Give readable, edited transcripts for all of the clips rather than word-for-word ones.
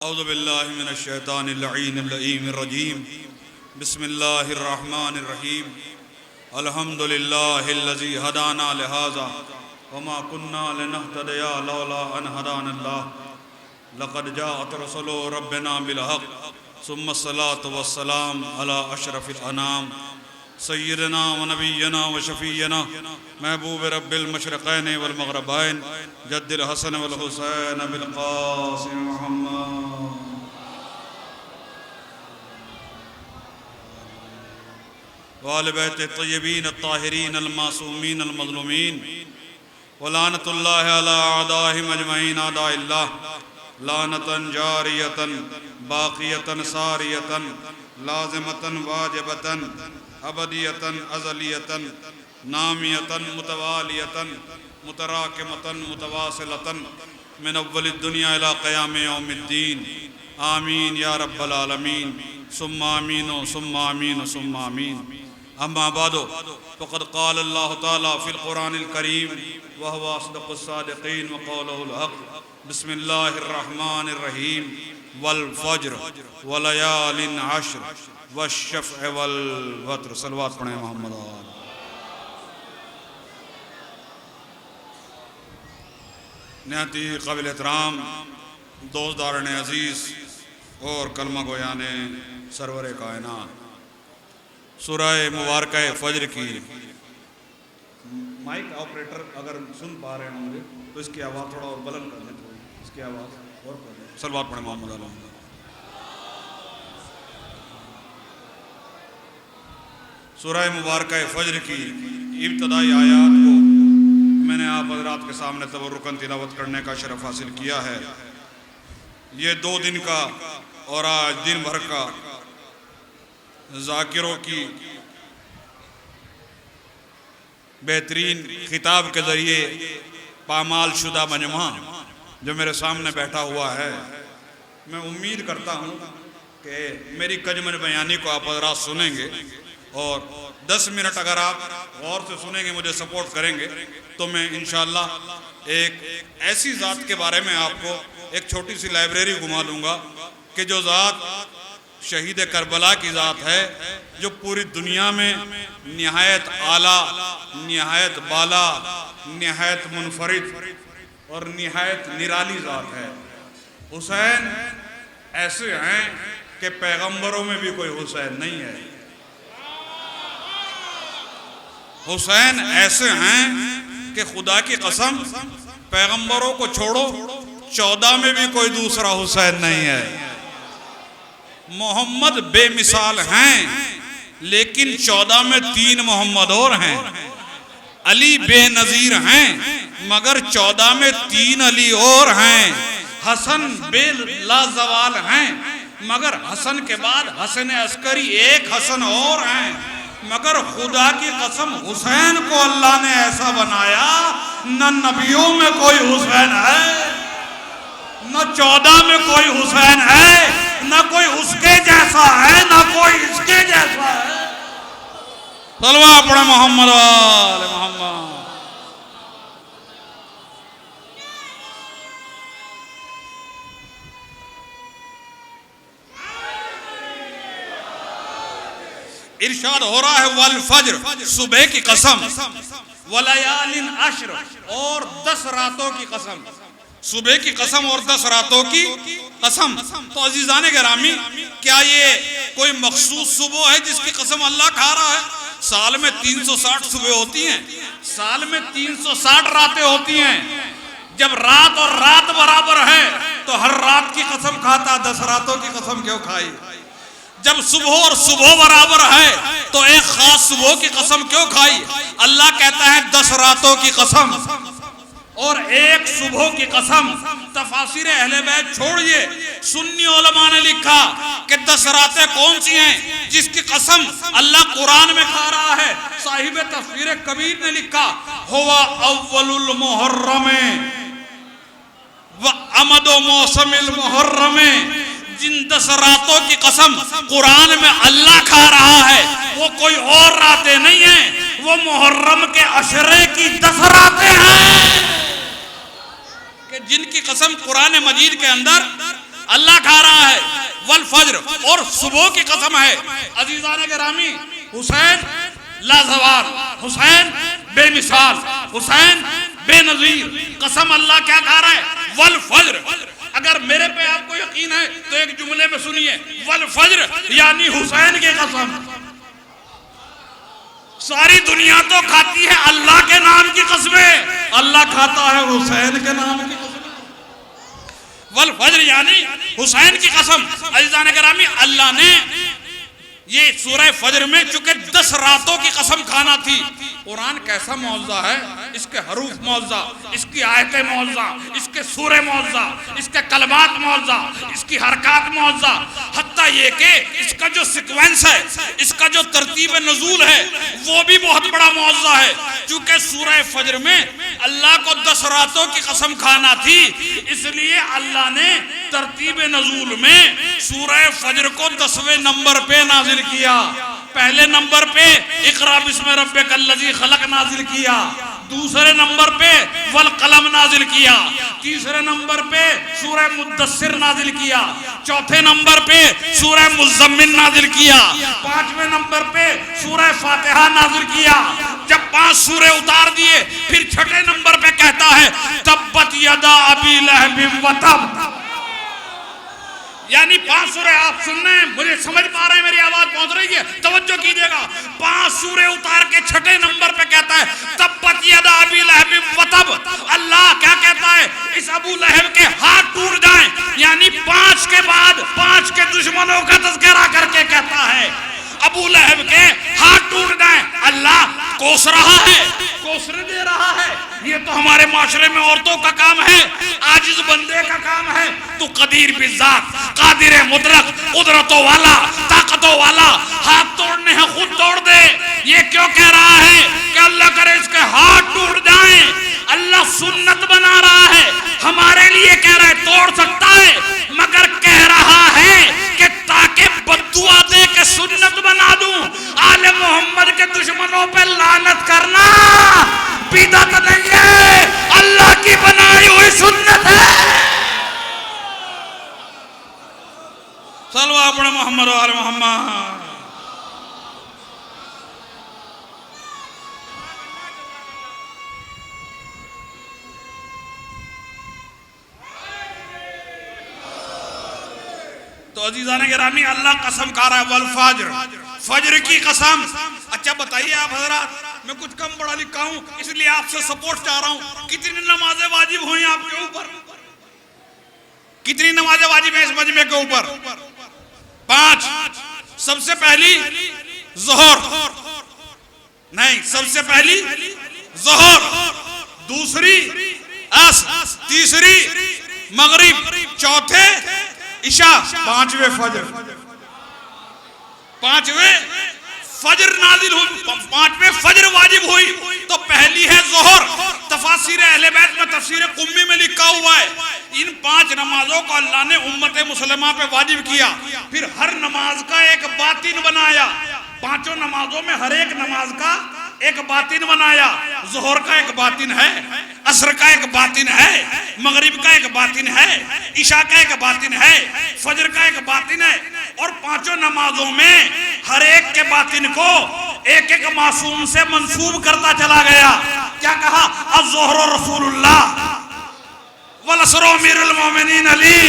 औज़ु बिल्लाहि मिनश शैतानिर रजीम बिस्मिल्लाहिर रहमानिर रहीम अल्हम्दुलिल्लाहिल्लज़ी हदाना लिहाज़ा वमा कुन्ना लिनहतदिया लौला अन हदानल्लाह लक़द जाअत रसूलु रब्बिना बिल हक़्क़ सुम्मा अस्सलातु वस्सलाम अला अशरफिल अनाम सय्यिदना व नबिय्यना व शफ़ीयना महबूब रब्बिल मशरिक़ैन वल मग़रिबैन जद्दिल हसन वल हुसैन बिल क़ासिम मुहम्मद व आले बैत तय्यबीन अत्ताहिरीन अल मासूमीन अल मज़लूमीन व लानतुल्लाहि अला अअदाहिम अजमईन अदाइल्लाह लानतन जारियतन बाक़ियतन सारियतन लाज़िमतन वाजिबतन अबदियतन अज़लियतन नामियतन मुतवालियतन मुतराकिमतन मुतवासिलतन मिन अव्वलिद दुनिया इला क़याम यौमिद्दीन आमीन या रब्बल आलमीन सुम्मा आमीन सुम्मा आमीन सुम्मा आमीन। अम्मा बादो फ़क़द क़ाल अल्लाहु तआला फ़िल क़ुरानिल करीम व हुवा अस्दक़ुस सादिक़ीन व क़ौलुहुल हक़्क़ बिस्मिल्लाहिर रहमानिर रहीम वल फ़ज्र व लयालिन अश्र वश्शफ़अ वल वत्र। सलवात पढ़ें मोहम्मद। निहायती काबिल एहतराम दोस्तदारान अज़ीज़ और कलमा गोयान सरवर कायनात, सूरह मुबारक फ़ज्र की माइक ऑपरेटर अगर सुन पा रहे होंगे तो इसकी आवाज़ थोड़ा और बुलंद कर दें, इसकी आवाज़ और कर दें। सलवात पढ़ें मोहम्मद। सूरह मुबारक फ़ज्र की इब्तदाई आयात को मैंने आप हज़रात के सामने तबरुकन तिलावत करने का शरफ़ हासिल किया है। ये 2 दिन का और आज दिन भर का ज़ाकिरों की बेहतरीन खिताब के ज़रिए पामाल शुदा मजमा जो मेरे सामने बैठा हुआ है, मैं उम्मीद करता हूँ कि मेरी कजमन बयानी को आप हज़रात सुनेंगे और 10 मिनट अगर आप गौर से सुनेंगे, मुझे सपोर्ट करेंगे तो मैं इंशाअल्लाह एक ऐसी ज़ात के बारे में आपको एक छोटी सी लाइब्रेरी घुमा दूंगा कि जो ज़ात शहीद करबला की ज़ात है, जो पूरी दुनिया में निहायत आला, निहायत बाला, निहायत मुनफरिद और निहायत निराली ज़ात है। हुसैन ऐसे हैं कि पैगंबरों में भी कोई हुसैन नहीं है। हुसैन ऐसे हैं कि खुदा की कसम पैगंबरों को छोड़ो 14 में भी कोई दूसरा हुसैन नहीं है। मोहम्मद बेमिसाल हैं लेकिन 14 में 3 मोहम्मद और हैं। अली बेनज़ीर हैं मगर 14 में 3 अली और हैं। हसन बेलाज़वाल हैं मगर हसन के बाद हसन अस्करी एक हसन और हैं। मगर खुदा की कसम हुसैन को अल्लाह ने ऐसा बनाया, न नबियों में कोई हुसैन है, न 14 में कोई हुसैन है, न कोई उसके जैसा है, न कोई इसके जैसा है। सलवा पढ़े मोहम्मद वाले मोहम्मद। इरशाद हो रहा है वल फज्र, सुबह की कसम, वलयालिन अश्र और 10 रातों की कसम। सुबह की कसम और 10 रातों की कसम। तो अजीजाने गिरामी, क्या ये कोई मखसूस सुबह है जिसकी कसम अल्लाह खा रहा है? साल में 360 सुबह होती हैं, साल में 360 रातें होती हैं। जब रात और रात बराबर है तो हर रात की कसम खाता, 10 रातों की कसम क्यों खाई? जब सुबह और सुबह बराबर है तो एक खास सुबह की कसम क्यों खाई? अल्लाह कहता है 10 रातों की कसम और एक सुबह की कसम। तफासिर अहले बैत छोड़िए, सुन्नी उलमा ने लिखा कि 10 रातें कौन सी हैं जिसकी कसम अल्लाह कुरान में खा रहा है। साहिब तफसीर कबीर ने लिखा हुवा अव्वलुल मुहर्रम व अमदो मौसमिल मुहर्रम। जिन 10 रातों की कसम कुरान में अल्लाह खा रहा है वो कोई और रातें नहीं है, वो मुहर्रम के अशरे की 10 रातें हैं कि जिनकी कसम कुरान मजीद के अंदर अल्लाह खा रहा है, वल फज्र, और सुबह की कसम है। अजीजान गिरामी, हुसैन लाजवाब, हुसैन बेमिसाल, हुसैन बेनजीर, कसम अल्लाह क्या खा रहा है, वल फज्र। अगर मेरे पे आपको यकीन है तो एक जुमले में सुनिए, वल फज्र यानी हुसैन की कसम। सारी दुनिया तो खाती है अल्लाह के नाम की कसमें, अल्लाह खाता है हुसैन के नाम की कसम। वल फज्र यानी हुसैन की कसम। अज़ीज़ान गिरामी, अल्लाह ने ये सूरह फज्र में चूंकि 10 रातों की कसम खाना थी। कुरान कैसा मौज़ा है, इसके हरूफ मौज़ा, इसकी आयतें मौज़ा, इसके सूरे मौज़ा, इसके कलमात मौज़ा, इसकी हरकत मौज़ा, हत्ता ये कि इसका जो सीक्वेंस है, इसका जो तरतीब नज़ूल है, वो भी बहुत बड़ा मौज़ा है। चूंकि सूरह फज्र में अल्लाह को 10 रातों की कसम खाना थी, इसलिए अल्लाह ने तरतीब नज़ूल में सूरह फज्र को 10वें नंबर पे नाजिल किया। पहले नंबर पे इक़रा बिस्मि रब्बिकल्लज़ी खलक़ नाजिल किया, दूसरे नंबर पे वल कलम नाजिल किया, तीसरे नंबर पे सूरह मुद्दस्सिर नाजिल किया, चौथे नंबर पे सूरह मुज़्ज़म्मिल नाजिल किया, 5वें नंबर पे सूरह फातिहा नाजिल किया। जब 5 सूरे उतार दिए, फिर 6ठे नंबर पे कहता है तब्बत यदा अबी लहब व तब। यानी 5 सूरे आप सुन रहे हैं, मुझे समझ पा रहे हैं, मेरी आवाज पहुंच रही है, तवज्जो कीजिएगा। 5 सूरे उतार के 6ठे नंबर पे कहता है तब्बत यदा अबी लहब व तब। अल्लाह क्या कहता है, इस अबू लहब के हाथ टूट जाएं, यानी 5 के बाद 5 के दुश्मनों का तज़किरा करके कहता है अबू लहब के हाथ टूट जाएं। अल्लाह कोस रहा है, कोसरे दे रहा है। ये तो हमारे माशरे में औरतों का काम है, आजिज बंदे का काम है। तू कदीर बिज़ात, कादिर मुतलक, कुदरतों वाला, ताकतों वाला, हाथ तोड़ने हैं खुद तोड़ दे। ये क्यों कह रहा है कि अल्लाह करे इसके हाथ टूट जाएं? अल्लाह सुन्नत बना रहा है, हमारे लिए कह रहा है तोड़ सकता है, मगर कह रहा है कि ताकि बद्दुआ दे के सुन्नत बना दूं। आले मोहम्मद के दुश्मनों पे लानत करना बिदअत नहीं है, अल्लाह की बनाई हुई सुन्नत है। सल्लल्लाहु अलैहि मोहम्मद व आले मोहम्मद। तो अजीज़ान गिरामी, अल्लाह कसम खा रहा है वल फज्र, फज्र की कसम। अच्छा बताइए आप हजरात, मैं कुछ कम पढ़ा लिखा हूँ, इसलिए आपसे सपोर्ट चाह रहा हूँ। कितनी नमाजें वाजिब हुई आपके ऊपर? कितनी नमाजें वाजिब है इस मजमे के ऊपर? 5। सबसे पहली ज़ोहर, नहीं, सबसे पहली ज़ोहर, दूसरी असर, तीसरी मगरिब, चौथे इशा, 5वें फज्र। 5वें फज्र नाजिल हुई, 5वें फज्र वाजिब हुई। तो पहली है ज़ोहर, तफासिर अहले बैत में तफसीर कुम्मी में लिखा हुआ है। इन 5 नमाजों को अल्लाह ने उम्मत मुसलमा पे वाजिब किया। फिर हर नमाज का एक बातिन बनाया, 5 नमाजों में हर एक नमाज का एक बातिन बनाया। ज़ोहर का एक बातिन है, असर का एक बातिन है, मगरिब का एक बातिन है, इशा का एक बातिन है, फजर का एक बातिन है। और 5 नमाजों में हर एक के बातिन को एक एक मासूम से मंसूब करता चला गया। क्या कहा? अज़्ज़ोहर रसूलुल्लाह, वल असर अमीरुल मोमिनीन अली,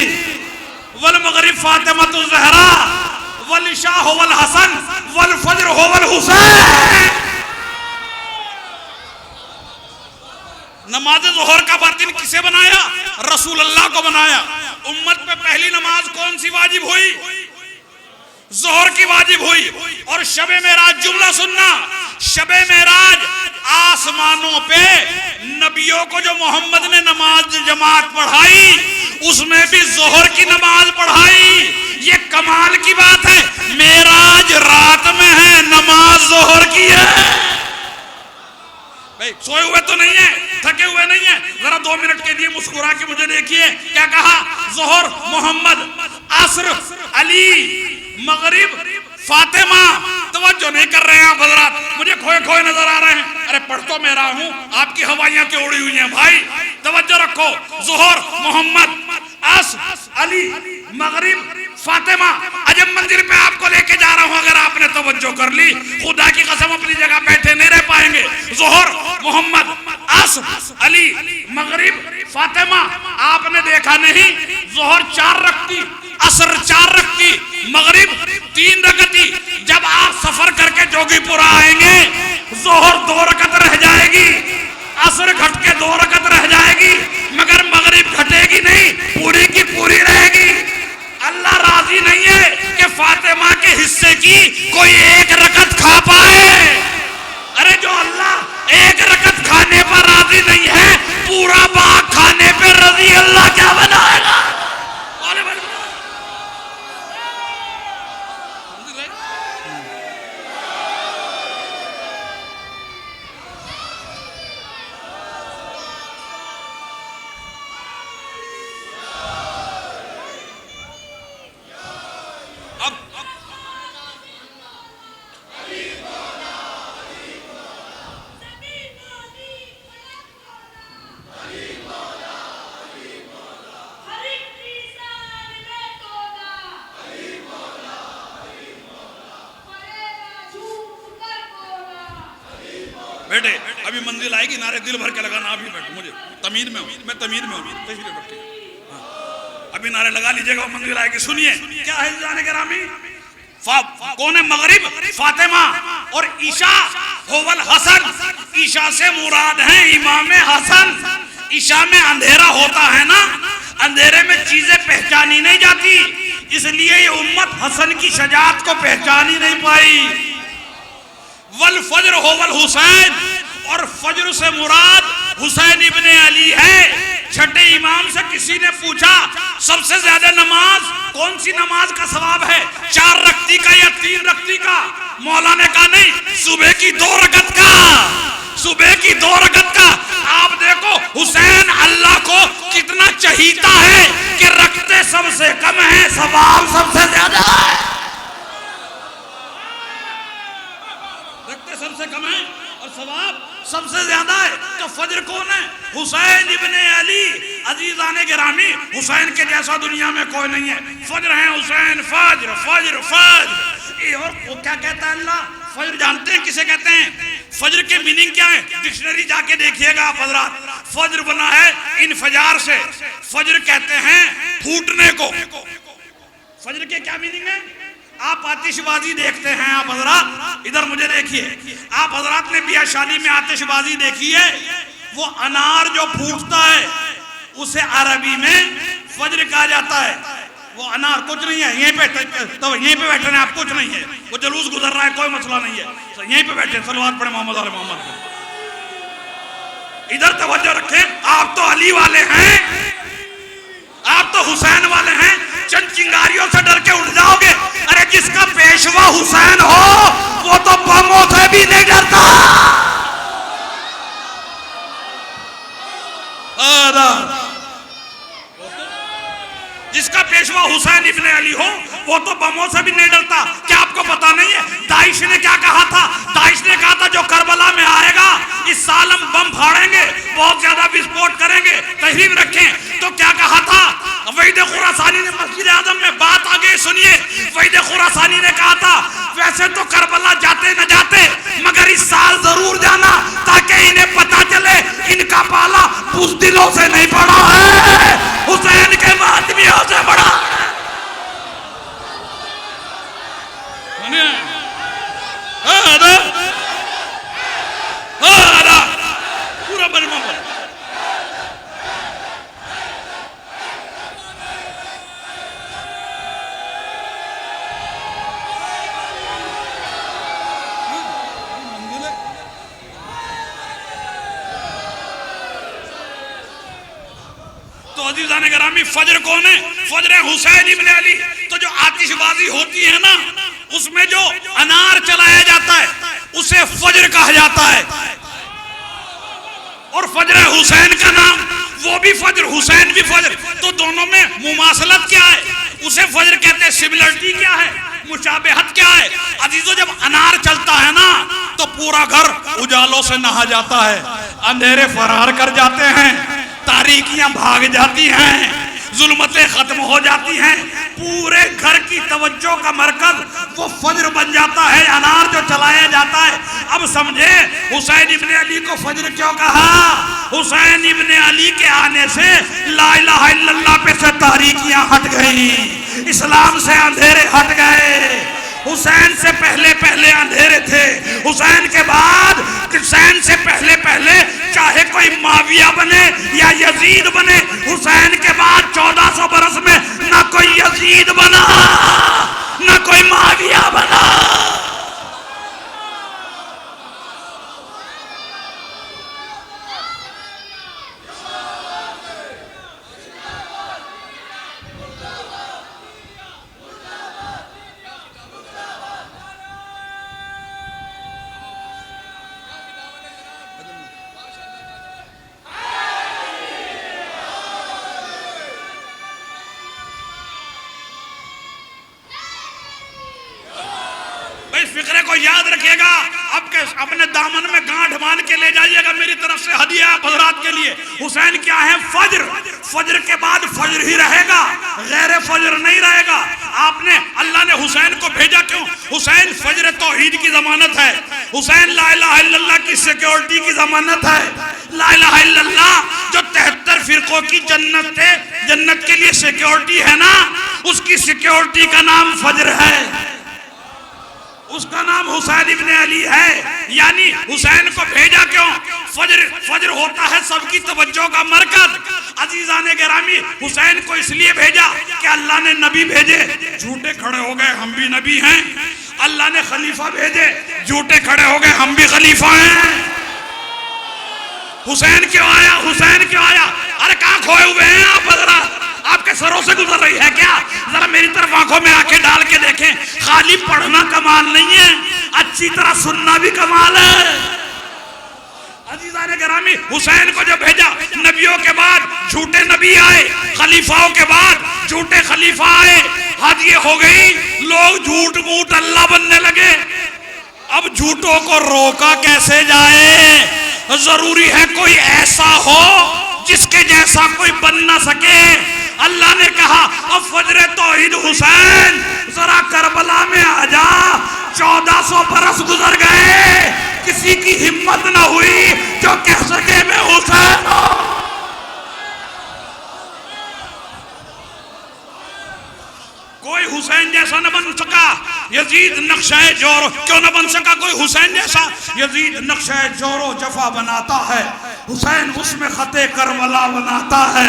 वल मगरिब फातिमतुज़ ज़हरा, वल इशा हुवल हसन, वल फज्र हुवल हुसैन। नमाज ज़ोहर का बातिन किसे बनाया? रसूल अल्लाह को बनाया। उम्मत पे पहली नमाज कौन सी वाजिब हुई? ज़ोहर की वाजिब हुई। और शबे मेराज, जुमला सुनना, शबे मेराज आसमानों पे नबियों को जो मोहम्मद ने नमाज जमात पढ़ाई, उसमें भी ज़ोहर की नमाज पढ़ाई। ये कमाल की बात है, मेराज रात में है, नमाज ज़ोहर की है। भाई सोए हुए तो नहीं है, थके हुए नहीं है, जरा 2 मिनट के लिए मुस्कुरा के मुझे देखिए। क्या कहा? ज़ोहर मोहम्मद, असर अली, मगरिब फातिमा। तवज्जो नहीं कर रहे हैं आप हजरात, मुझे खोए खोए नजर आ रहे हैं। अरे पढ़ तो मैं रहा हूं, आपकी हवाइयां क्यों उड़ी हुई हैं भाई? तवज्जो रखो। ज़ोहर मोहम्मद, असर अली, मगरिब, फातिमा। अजब मंजिल पे आपको लेके जा रहा हूं, अगर आपने तवज्जो कर ली, खुदा की कसम अपनी जगह बैठे नहीं रह पाएंगे। जोहर, मोहम्मद, असर, अली, मगरिब, फातिमा। आपने देखा नहीं, जोहर 4 रखती, असर 4 रखती, मगरिब 3 रखती। जब आप सफर करके जोगीपुरा आएंगे, जोहर 2 रकत रह जाएगी, असर घट के 2 रकत रह जाएगी, मगर मगरिब घटेगी नहीं, पूरी की पूरी रहेगी। अल्लाह राजी नहीं है कि फातिमा के हिस्से की कोई 1 रकत खा पाए। अरे जो अल्लाह 1 रकत खाने पर राजी नहीं है, पूरा बाग खाने पे राजी अल्लाह क्या बनाएगा? बेटे अभी मंजिल आएगी, नारे दिल भर के लगाना। अभी बैठो, मुझे तमीर में हूँ, मैं तमीर में हूँ, तशरीफ रखिए। अभी नारे लगा लीजिएगा, मंजिल आएगी। सुनिए क्या है जाने गिरामी। कौन है? मगरिब, फातिमा और ईशा होवल हसन। ईशा से मुराद है इमाम हसन। ईशा में अंधेरा होता है ना, अंधेरे में चीजें पहचानी नहीं जाती, इसलिए ये उम्मत हसन की शजात को पहचान ही नहीं पाई। वल फजर होवल हुसैन, और फजर से मुराद हुसैन इब्ने अली है। छठे इमाम से किसी ने पूछा सबसे ज्यादा नमाज कौन सी नमाज का सवाब है, 4 रकती का या 3 रकती का? मौला ने कहा नहीं, सुबह की 2 रकत का, सुबह की 2 रकत का। आप देखो हुसैन अल्लाह को कितना चाहता है कि रखते सबसे कम है, सवाब सबसे ज्यादा है। रखते सबसे कम है और सवाब सबसे ज्यादा है। तो फजर कौन है? हुसैन इब्ने अली। अजीजाने गिरामी, हुसैन के जैसा दुनिया में कोई नहीं है। फजर है हुसैन, फजर फजर फजर। और वो क्या कहता है अल्लाह? फजर जानते हैं किसे कहते हैं? फजर के मीनिंग क्या है? डिक्शनरी जाके देखिएगा आप हजरात। फजर बना है इनफजार से। फजर कहते हैं फूटने को। फजर के क्या मीनिंग है? आप आतिशबाजी देखते हैं, आप हजरात इधर मुझे देखिए, आप हजरात ने बिया शादी में आतिशबाजी देखी है? वो अनार जो फूटता है उसे अरबी में फजर कहा जाता है। वो अनार कुछ नहीं है, यहीं पे तो यहीं पे बैठे हैं आप, कुछ नहीं है। वो जुलूस गुजर रहा है, कोई मसला नहीं है, तो यहीं पे बैठे। सलवात पढ़े मोहम्मद अली मोहम्मद। इधर तवज्जो रखें, आप तो अली वाले हैं, आप तो हुसैन वाले हैं, चंद चिंगारियों से डर के उठ जाओगे। अरे जिसका पेशवा हुसैन हो वो तो बमों से भी नहीं डरता। जिसका पेशवा हुसैन इब्ने अली हो वो तो बमों से भी नहीं डरता। क्या आपको पता नहीं है दाइश ने क्या कहा था? दाइश ने कहा था जो करबला में आएगा इस साल हम बम फाड़ेंगे, बहुत ज्यादा विस्फोट करेंगे, तहरीर रखें। तो क्या कहा था? वहीद खुरासानी ने मस्जिद आजम में बात आगे सुनिए। वहीद खुरासानी ने कहा था वैसे तो करबला जाते न जाते, मगर इस साल जरूर जाना ताकि इन्हें पता चले इनका पाला बुज़दिलों से नहीं पड़ा है, हुसैन के मातमियों से बड़ा। पूरा बलमा तो अजीज़ाने गिरामी फजर कौन है? फजर है हुसैन इब्ने अली। तो जो आतिशबाजी होती है ना उसमें जो अनार चलाया जाता है उसे फजर कहा जाता है। और फजर हुसैन का नाम वो भी फजर, हुसैन भी फजर, तो दोनों में मुमासलत क्या है? उसे फजर कहते हैं। सिमिलरिटी क्या है? मुशाबहत क्या है? अजीजों जब अनार चलता है ना तो पूरा घर उजालों से नहा जाता है, अंधेरे फरार कर जाते हैं, तारीकियां भाग जाती हैं। जुल्मतें खत्म हो जाती हैं, पूरे घर की तवज्जो का मरकज वो फज्र बन जाता है, अनार जो चलाया जाता है। अब समझे हुसैन इब्ने अली को फज्र क्यों कहा? हुसैन इब्ने अली के आने से ला इलाहा इल्लल्लाह पे से तारीकियां हट गई, इस्लाम से अंधेरे हट गए। हुसैन से पहले पहले अंधेरे थे, हुसैन के बाद, हुसैन से पहले पहले चाहे कोई माविया बने या यजीद बने, हुसैन के बाद 1400 बरस में ना कोई यजीद बना ना कोई माविया बना। इस फिक्रे को याद रखिएगा, अपने दामन में गांठ बांध के ले जाइएगा, मेरी तरफ से हदिया आप हजरात के लिए। हुसैन क्या है? फज्र, फज्र के बाद फज्र ही रहेगा, गैर फज्र नहीं रहेगा। आपने, अल्लाह ने हुसैन को भेजा क्यों? हुसैन फज्र तौहीद की जमानत है, हुसैन ला इलाहा इल्लल्लाह की सिक्योरिटी की जमानत है। ला इलाहा इल्लल्लाह जो 73 फिरकों की जन्नत के लिए सिक्योरिटी है ना, उसकी सिक्योरिटी का नाम फज्र है, उसका नाम हुसैन इब्ने अली है। यानी हुसैन को भेजा क्यों? फज्र होता है सबकी तवज्जो का मरकज। अजीजाने गिरामी, हुसैन को इसलिए भेजा कि अल्लाह ने नबी भेजे, झूठे खड़े हो गए हम भी नबी हैं। अल्लाह ने खलीफा भेजे, झूठे खड़े हो गए हम भी खलीफा हैं। हुसैन क्यों आया? हुसैन क्यों आया? अरे कहाँ खोए हुए हैं आप हजरात? आपके सरों से गुजर रही है क्या? जरा मेरी तरफ आंखों में आंखें डाल के देखें। खाली पढ़ना कमाल नहीं है, अच्छी तरह सुनना भी कमाल है। अजीज़ाने गिरामी, हुसैन को जब भेजा, नबियों के बाद झूठे नबी आए, खलीफाओं के बाद झूठे खलीफा आए, हद ये हो गई, लोग झूठ मूठ अल्लाह बनने लगे। अब झूठों को रोका कैसे जाए? जरूरी है कोई ऐसा हो जिसके जैसा कोई बन ना सके। अल्लाह ने कहा अब फज्र तौहीद हुसैन, जरा करबला में आ जा। 1400 बरस गुजर गए, किसी की हिम्मत ना हुई जो कह सके मैं हुसैन हूं। कोई हुसैन जैसा न बन सका, यजीद नक्शा जोरो क्यों न बन सका कोई हुसैन जैसा? यजीद नक्शा जोरो जफा बनाता है, हुसैन उसमें खते करबला बनाता है।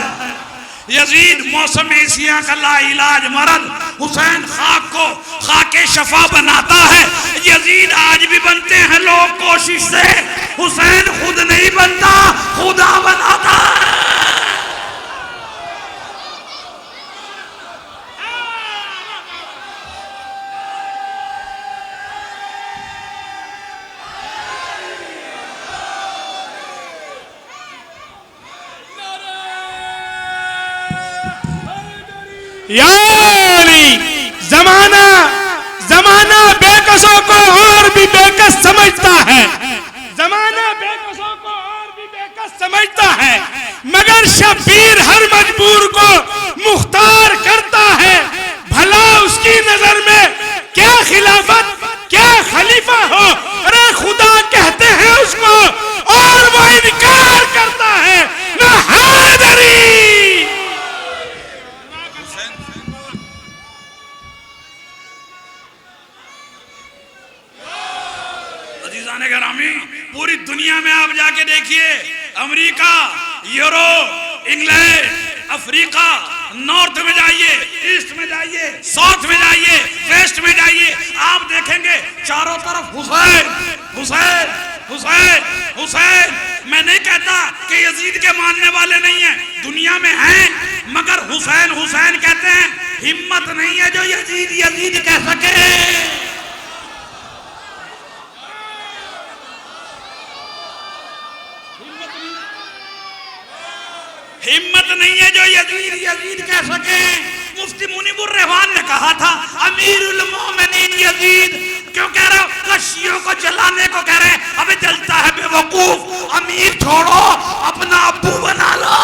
यजीद मौसम एशिया का लाइलाज मरद, हुसैन खाक को खाके शफा बनाता है। यजीद आज भी बनते हैं लोग कोशिश से, हुसैन खुद नहीं बनता, खुदा बनाता है। यानी जमाना बेकसों को और भी बेकस समझता है, जमाना बेकसों को और भी बेकस समझता है, मगर शब्बीर हर मजबूर को मुख्तार करता है। भला उसकी नजर में क्या खिलाफत, क्या खलीफा हो? अरे खुदा कहते हैं उसको और वो इनकार करता है। ना हैदरी पूरी दुनिया में आप जाके देखिए, America, Europe, England, Africa, north में जाइए, ईस्ट में जाइए, साउथ में जाइए, वेस्ट में जाइए, आप देखेंगे चारों तरफ हुसैन हुसैन हुसैन हुसैन। मैं नहीं कहता कि यजीद के मानने वाले नहीं हैं, दुनिया में हैं, मगर हुसैन हुसैन कहते हैं। हिम्मत नहीं है जो यजीद यजीद कह सके। हिम्मत नहीं है जो यजीद यजीद कह सके। मुफ्ती मुनीबुर रहमान ने कहा था अमीरुल मोमिनीन यजीद, क्यों कह रहे हो? कशियों को जलाने को कह रहे हैं। अबे जलता है बेवकूफ, अमीर छोड़ो अपना अब्बू बना लो।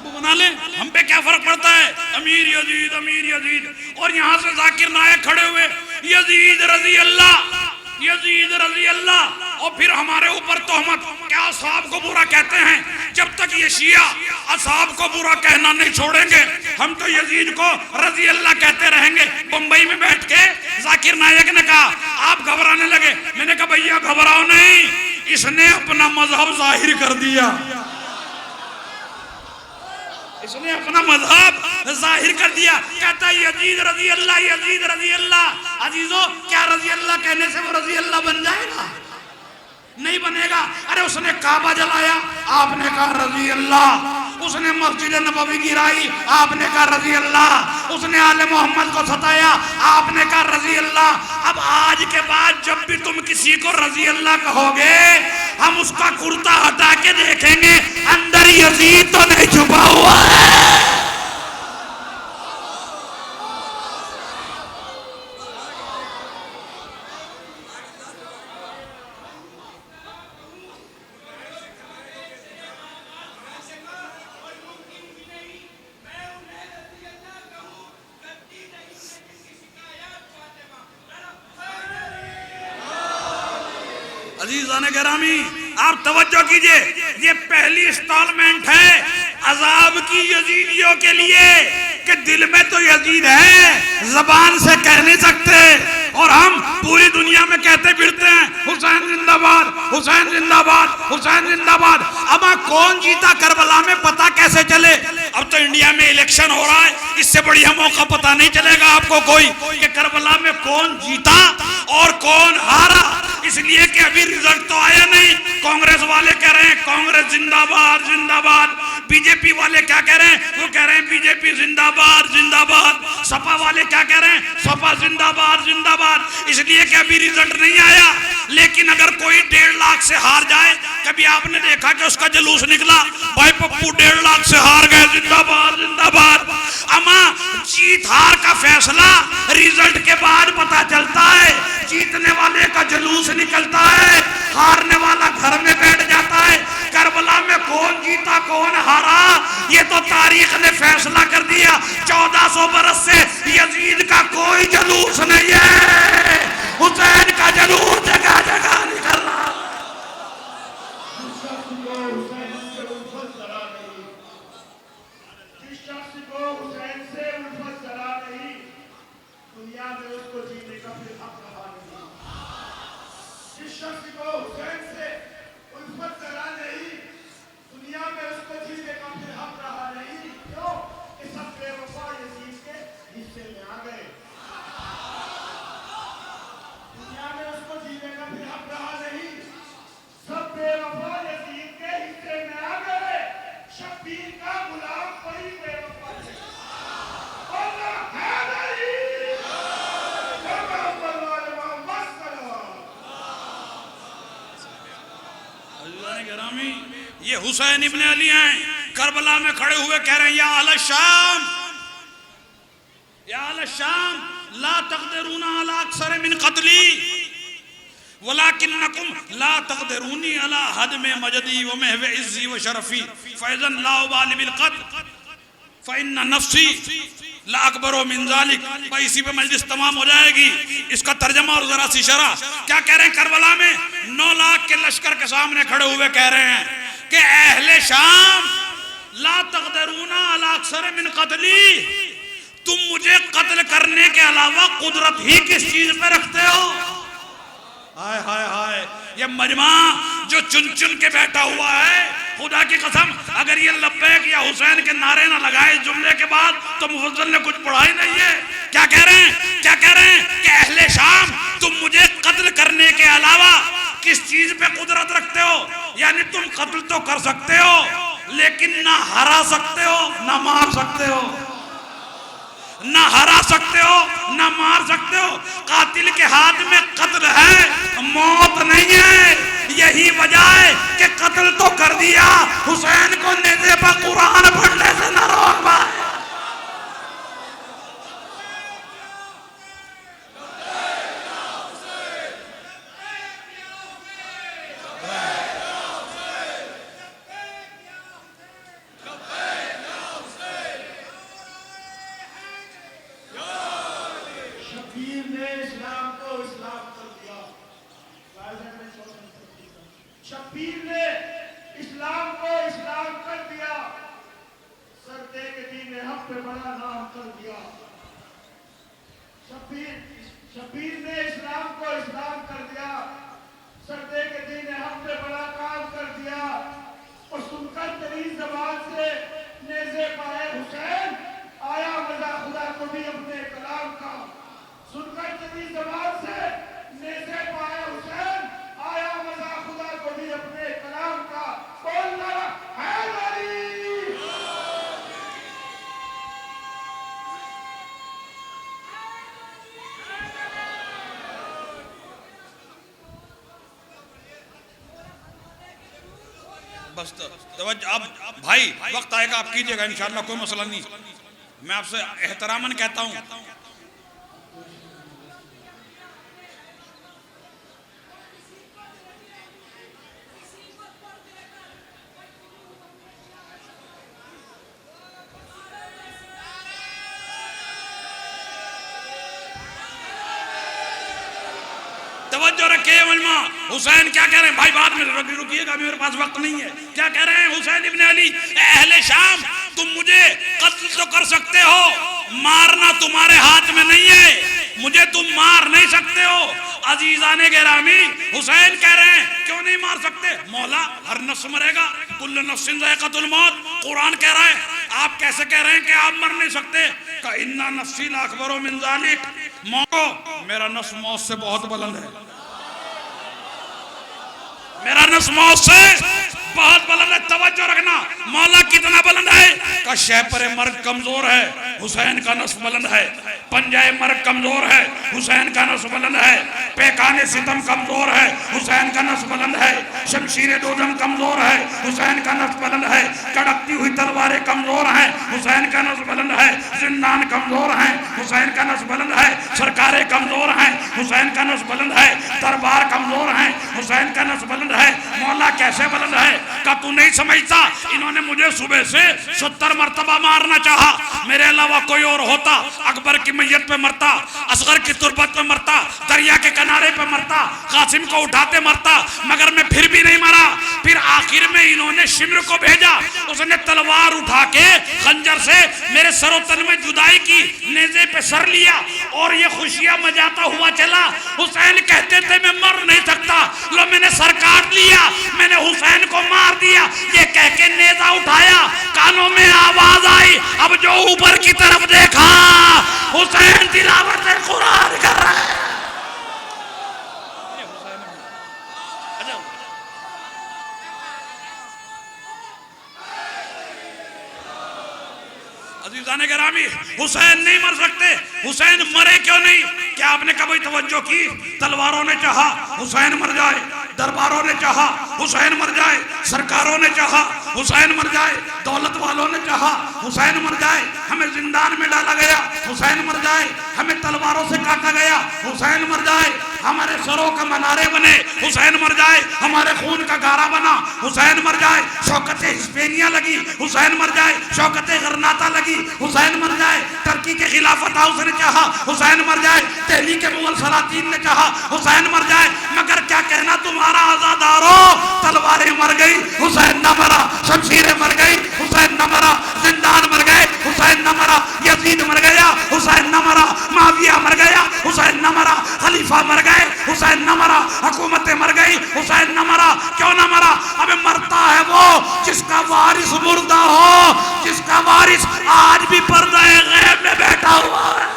बाबू बना ले, हम पे क्या फर्क पड़ता है। अमीर यजीद, अमीर यजीद, और यहाँ से जाकिर नायक खड़े हुए यजीद रजी अल्लाह, यजीद रजी अल्लाह, और फिर हमारे ऊपर तोहमत, क्या असहाब को बुरा कहते हैं। जब तक ये शिया असहाब को बुरा कहना नहीं छोड़ेंगे, हम तो यजीद को रजी अल्लाह कहते रहेंगे। बंबई में बैठ के जाकिर नायक ने कहा, आप घबराने लगे। मैंने कहा भैया घबराओ नहीं, इसने अपना मजहब जाहिर कर दिया, इसने अपना मजहब जाहिर कर दिया। कहता है यजीद रजी अल्लाह, यजीद रजी अल्लाह। अजीजों, क्या रजी अल्लाह कहने से वो रजी अल्लाह बन जाएगा? नहीं बनेगा। अरे उसने काबा जलाया, आपने कहा रजी अल्लाह। उसने मस्जिद नबवी गिराई, आपने कहा रजी अल्लाह। उसने आले मोहम्मद को सताया, आपने कहा रजी अल्लाह। अब आज के बाद जब भी तुम किसी को रजी अल्लाह कहोगे, हम उसका कुर्ता हटा के देखेंगे अंदर यजीद तो नहीं छुपा हुआ है। अजीज़ान गिरामी, आप तवज्जो कीजिए, ये पहली इंस्टॉलमेंट है अजाब की यजीदियों के लिए कि दिल में तो यजीद है, जबान से कह नहीं सकते, और हम पूरी दुनिया में कहते फिरते हैं हुसैन जिंदाबाद, हुसैन जिंदाबाद, हुसैन जिंदाबाद। अब कौन जीता करबला में पता कैसे चले? अब तो इंडिया में इलेक्शन हो रहा है, इससे बढ़िया मौका पता नहीं चलेगा आपको कोई कि करबला में कौन जीता और कौन हारा, इसलिए कि अभी रिजल्ट तो आया नहीं। कांग्रेस वाले कह रहे हैं कांग्रेस जिंदाबाद जिंदाबाद, बीजेपी वाले क्या कह रहे हैं? वो कह रहे हैं बीजेपी जिंदाबाद जिंदाबाद। सपा वाले क्या कह रहे हैं? सपा जिंदाबाद जिंदाबाद, इसलिए कि अभी रिजल्ट नहीं आया। लेकिन अगर कोई 1.5 लाख से हार जाए, कभी आपने देखा कि उसका जुलूस निकला, भाई पप्पू 1.5 लाख से हार गए, जिंदाबाद जिंदाबाद। अमा जीत हार का फैसला रिजल्ट के बाद पता चलता है, जीतने वाले का जुलूस निकलता है, हारने वाला घर में बैठ जाता है। करबला में कौन जीता कौन हारा, ये तो तारीख ने फैसला कर दिया। 1400 बरस से यजीद का कोई जुलूस नहीं है, हुसैन का जुलूस जगह जगह निकल रहा। ये हुसैन इब्न अली हैं, करबला में खड़े हुए कह रहे हैं या अहल शाम, या अहल शाम ला तक़दिरूना अला अक्सर मिन क़त्ली वलाकिन्नकुम ला तक़दिरूनी अला हदम मजदी व महव इज़्ज़ी व शरफ़ी फ़ैज़न ला उबाली बिल क़त्ल फ़इन्ना नफ़्सी ला अकबरो मिन ज़ालिक। भाई इसी पे मजलिस तमाम हो जाएगी। इसका तर्जमा और जरा सी शरह। क्या कह रहे हैं? करबला में 9 लाख के लश्कर के सामने खड़े हुए कह रहे हैं कि अहले शाम ला तक़दिरूना अला अक्सर मिन क़त्ली, तुम मुझे कत्ल करने के अलावा कुदरत ही किस चीज पे रखते हो? हाय हाय हाय, ये मजमा जो चुन चुन के बैठा हुआ है, खुदा की कसम अगर ये लब्बैक या हुसैन के नारे ना लगाए इस जुमले के बाद तो मुफस्सिल ने कुछ पढ़ा ही नहीं है। क्या कह रहे हैं? क्या कह रहे हैं कि अहले शाम तुम मुझे कत्ल करने के अलावा किस चीज पे कुदरत रखते हो? यानी तुम कत्ल तो कर सकते हो लेकिन ना हरा सकते हो ना मार सकते हो, ना हरा सकते हो ना मार सकते हो। कातिल के हाथ में कत्ल है, मौत नहीं है। यही वजह है कि कत्ल तो कर दिया, हुसैन को नेज़े पर कुरान पढ़ने से न रोक पाए। शबीर ने इस्लाम को इस्लाम कर दिया। शबीर ने इस्लाम को इस्लाम कर दिया। सरदे के दीन हक पे बड़ा नाम कर दिया। शबीर ने इस्लाम को इस्लाम कर दिया। सरदे के दीन हक पे बड़ा काम कर दिया। और सुनकर तेरी जबान से नेज़े पाए हुसैन, आया मजा खुदा को भी अपने कलाम का। सुनकर तेरी जबान से नेज़े पाए हुसैन, आया मजा खुदा को भी अपने कलाम का। बोलना हैदरी। बस अब भाई वक्त आएगा आप कीजिएगा इंशाअल्लाह, कोई मसला नहीं। मैं आपसे एहतरामन कहता हूँ। तवज्जो रखिए मजमा। हुसैन क्या कह रहे हैं भाई, बाद में रुकिएगा, मेरे पास वक्त नहीं है। क्या कह रहे हैं हुसैन इब्न अली, अहले शाम तुम मुझे कत्ल तो कर सकते हो, मारना तुम्हारे हाथ में नहीं है, मुझे तुम मार नहीं सकते हो। अजीजाने गिरामी, हुसैन कह रहे हैं क्यों नहीं मार सकते? मौला हर नफ्स मरेगा, कुल्लु नफ्सिन ज़ाइक़तुल मौत, कुरान कह रहा है। आप कैसे कह रहे हैं कि आप मर नहीं सकते? का इन्ना नफ्सी अकबरो मिन ज़ालिक, मौत, मेरा नफ्स मौत से बहुत बुलंद है, मेरा नफ्स मौत से बहुत बुलंद है। तवज्जो रखना, मौला कितना बुलंद है? का शहपर मर्ग कमजोर है, हुसैन का नफ्स बुलंद है। पंजाए मर्ग कमजोर है, हुसैन का नफ्स बुलंद है। पैकाने सितम कमजोर है, हुसैन का नफ्स बुलंद है। शमशीर दोजम कमजोर है, हुसैन का नफ्स बुलंद है। कड़कती हुई तलवारें कमजोर हैं, हुसैन का नफ्स बुलंद है। जिंदान कमजोर हैं, हुसैन का नफ्स बुलंद है। सरकारें कमजोर हैं, हुसैन का नफ्स बुलंद है। दरबार कमजोर हैं, हुसैन का नफ्स बुलंद है। मौला कैसे बुलंद है? का तू नहीं समझता? इन्होंने मुझे सुबह से 70 मरतबा मारना चाहा, मेरे अलावा कोई और होता अकबर की मैयत पे मरता, असगर की तुरबत पे मरता, दरिया के किनारे पे मरता, कासिम को उठाते मरता, मगर मैं फिर भी नहीं मरा। फिर आखिर में इन्होंने शिमर को भेजा, उसने तलवार उठा के खंजर से मेरे सरोतन में जुदाई की, नेज़े पे सर लिया और ये खुशियां मजाता हुआ चला। हुसैन कहते थे मैं मर नहीं सकता, लो मैंने सर काट लिया, मैंने हुसैन को मार दिया। ये कह के नेज़ा उठाया, कानों में आवाज आई, अब जो ऊपर की तरफ देखा हुसैन तिलावत कुरान कर रहा है। अजीजाने गिरामी, हुसैन नहीं मर सकते। हुसैन मरे क्यों नहीं? क्या आपने कभी तवज्जो की? तलवारों ने चाहा हुसैन मर जाए, दरबारों ने चाहा हुसैन मर जाए, सरकारों ने चाहा हुसैन मर जाए, दौलत वालों ने चाहा हुसैन मर जाए, हमें जिंदान में डाला गया हुसैन मर जाए, हमें तलवारों से काटा गया हुसैन मर जाए, हमारे सरों का मनारे बने हुसैन मर जाए, हमारे खून का गारा बना हुसैन मर जाए, शौकत हिस्पेनिया लगी हुसैन मर जाए, शौकत गरनाता लगी हुसैन मर जाए, टर्की के खिलाफत हाउस ने चाहा हुसैन मर जाए, दिल्ली के मुगल सलातीन ने चाहा हुसैन मर जाए, मगर क्या कहना तुम्हारा आजादारो, तलवारें मर गई हुसैन न मरा, शमशीरें मर गई हुसैन न मरा, जिंदान मर गए हुसैन न मरा, यजीद मर गया हुसैन न मरा, माविया मर गया हुसैन न मरा, खलीफा मर गए हुसैन न मरा, हुकूमतें मर गई हुसैन न मरा। क्यों न मरा? अबे मरता है वो जिसका वारिस मुर्दा हो, जिसका वारिस आज भी पर्दा गैब में बैठा हुआ है।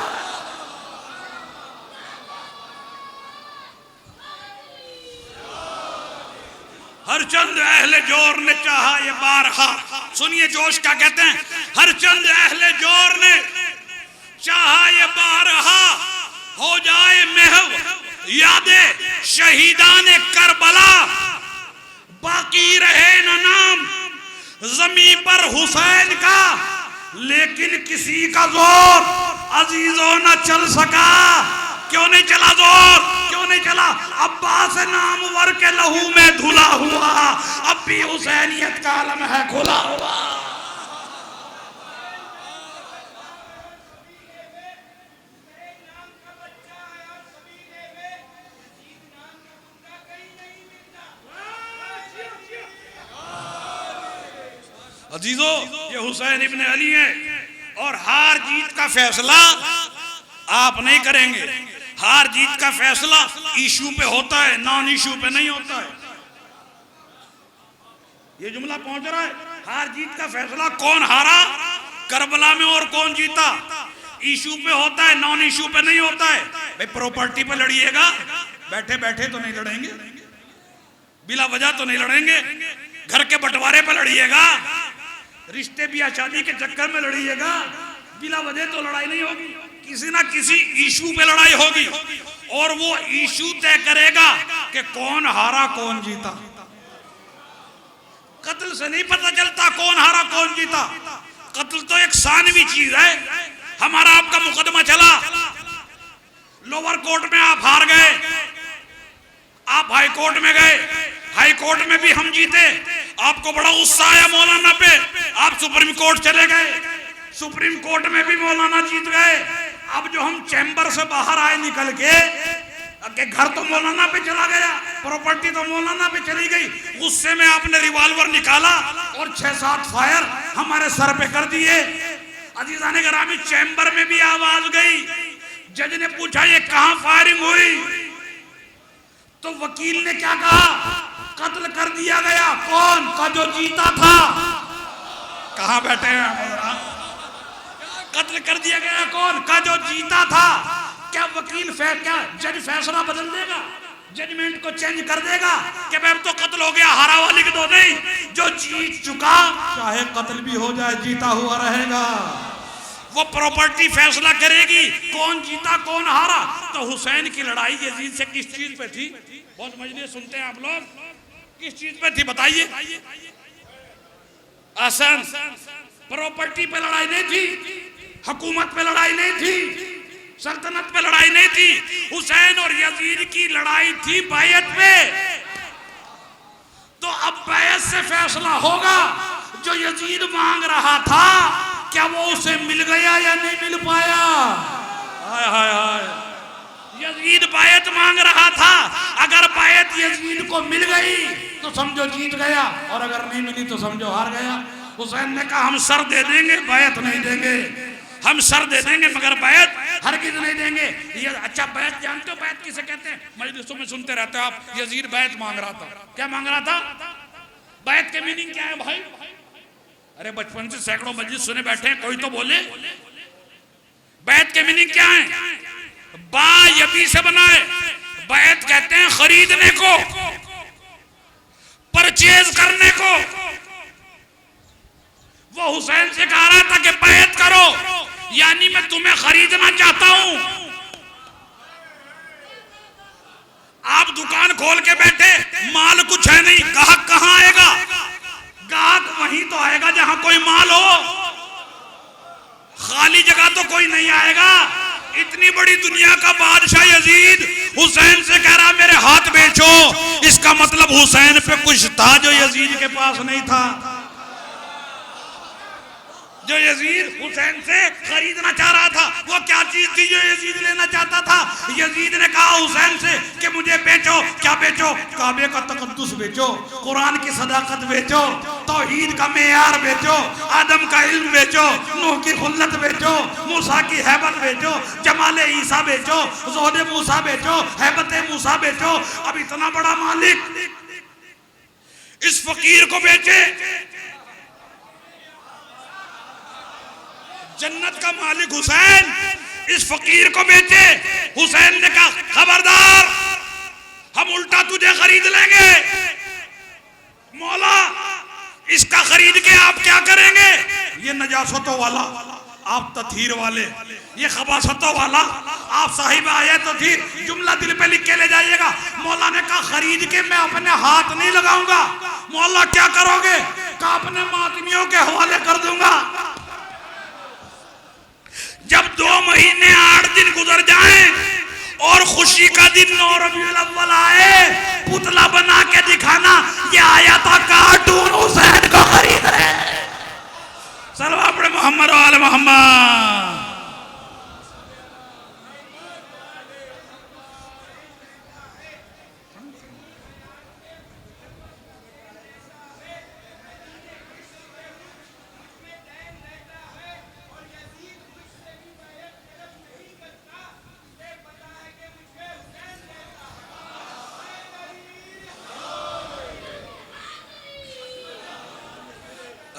हरचंद अहले जोर ने चाहा ये बारहा, सुनिए जोश क्या कहते हैं। हरचंद अहले जोर ने चाहा ये बारहा, हो जाए महव यादे शहीदान करबला, बाकी रहे न नाम जमी पर हुसैन का, लेकिन किसी का जोर अजीजों न चल सका। क्यों नहीं चला जोर? क्यों नहीं चला? अब्बास नामवर के लहू में धुला हुआ, अब भी हुसैनियत का आलम है खुला हुआ। अजीजों, ये हुसैन इब्ने अली है और हार जीत का फैसला आप नहीं करेंगे। हार जीत का फैसला इशू पे होता है, नॉन इशू पे नहीं होता है। ये जुमला पहुंच रहा है। हार जीत का फैसला कौन हारा करबला में और कौन जीता इशू पे होता है, नॉन इशू पे नहीं होता है। भाई प्रॉपर्टी पे लड़िएगा, बैठे बैठे तो नहीं लड़ेंगे, बिला वजह तो नहीं लड़ेंगे। घर के बंटवारे पे लड़िएगा, रिश्ते ब्याह शादी के चक्कर में लड़िएगा, बिला वजह तो लड़ाई नहीं होगी। किसी ना किसी इशू पे लड़ाई होगी और वो इशू तय करेगा कि कौन हारा कौन जीता। कत्ल से नहीं पता चलता कौन हारा कौन जीता। कत्ल तो एक सानवी चीज है। हमारा आपका मुकदमा चला, लोअर कोर्ट में आप हार गए, आप हाई कोर्ट में गए, हाई कोर्ट में भी हम जीते, आपको बड़ा गुस्सा आया मौलाना पे, आप सुप्रीम कोर्ट चले गए, सुप्रीम कोर्ट में भी मौलाना जीत गए। अब जो हम चैम्बर से बाहर आए निकल के घर तो मौलाना पे चला गया, प्रॉपर्टी तो मौलाना पे चली गई। गुस्से में आपने रिवॉल्वर निकाला और 6-7 फायर हमारे सर पे कर दिए। अजीजाने गिरामी, चैम्बर में भी आवाज गई। जज ने पूछा ये कहां फायरिंग हुई, तो वकील ने क्या कहा, कत्ल कर दिया गया। कौन का जो जीता था। कहां बैठे हैं, कत्ल कर दिया गया कौन का जो जीता था। क्या वकील क्या जज फैसला बदल देगा, जजमेंट को चेंज कर देगा कि अब तो कत्ल हो गया, हारा हुआ लिख दो। नहीं, जो जीत चुका चाहे कत्ल भी हो जाए जीता हुआ रहेगा। वो प्रॉपर्टी फैसला करेगी कौन जीता कौन हारा। तो हुसैन की लड़ाई यजीद से किस चीज पे थी, बहुत मजलिस सुनते हैं आप लोग, किस चीज पे थी बताइए। आसान, प्रॉपर्टी पे लड़ाई नहीं थी, हुकूमत पे लड़ाई नहीं थी, सल्तनत पे लड़ाई नहीं थी। हुसैन और यजीद की लड़ाई थी बैयत पे। तो अब बैयत से फैसला होगा जो यजीद मांग रहा था क्या वो उसे मिल गया या नहीं मिल पाया। हाय हाय हाय, यजीद बैयत मांग रहा था, अगर बैयत यजीद को मिल गई तो समझो जीत गया, और अगर नहीं मिली तो समझो हार गया। हुसैन ने कहा हम सर दे देंगे, बैयत नहीं देंगे। हम सर दे देंगे मगर बैयत हरगिज़ नहीं देंगे। ये अच्छा, बैयत जानते हो बैयत किसे कहते हैं, मजलिसों में सुनते रहते हो आप। यजीद बैयत मांग रहा था, क्या मांग रहा था, बैयत के मीनिंग क्या है भाई। अरे बचपन से सैकड़ों मजलिस सुने बैठे हैं, कोई तो बोले बैयत के मीनिंग क्या है। बा यबी से बना है, बैयत कहते हैं खरीदने को, परचेज करने को। वो हुसैन से कह रहा था कि बैयत करो, यानी मैं तुम्हें खरीदना चाहता हूं। आप दुकान खोल के बैठे, माल कुछ है नहीं, ग्राहक कहां आएगा, ग्राहक वहीं तो आएगा जहां कोई माल हो, खाली जगह तो कोई नहीं आएगा। इतनी बड़ी दुनिया का बादशाह यजीद हुसैन से कह रहा मेरे हाथ बेचो, इसका मतलब हुसैन पे कुछ था जो यजीद के पास नहीं था, जो यजीद हुसैन से खरीदना चाह रहा था। वो क्या चीज थी जो यजीद लेना चाहता था। यजीद ने कहा हुसैन से कि मुझे बेचो। क्या बेचो, काबे का तकद्दुस बेचो, कुरान की सदाकत बेचो, तौहीद का मेयार बेचो, आदम का इल्म बेचो, नूह की खुल्लत बेचो, मूसा की हैबत बेचो, जमाले ईसा बेचो, ज़ोहद मूसा बेचो, हैबत मूसा बेचो। अब इतना बड़ा मालिक इस फकीर को बेचे, जन्नत का मालिक हुसैन इस फकीर को बेचे। हुसैन ने कहा खबरदार, हम उल्टा तुझे खरीद लेंगे। मौला, इसका खरीद के आप क्या करेंगे। ये नजासतों वाला, आप तथहीर वाले, ये खबासतों वाला, आप साहिब आए तो थी, जुमला दिल पे लिख के ले जाइएगा। मौला ने कहा खरीद के मैं अपने हाथ नहीं लगाऊंगा। मौला क्या करोगे, कहा अपने मातमियों के हवाले कर दूंगा। जब 2 महीने 8 दिन गुजर जाएं और खुशी का दिन 9 रबीउल अव्वल आए, पुतला बना के दिखाना ये आया था कार्टून हुसैन को खरीद रहे। सल्लल्लाहु अलैहि मोहम्मद और आले मोहम्मद।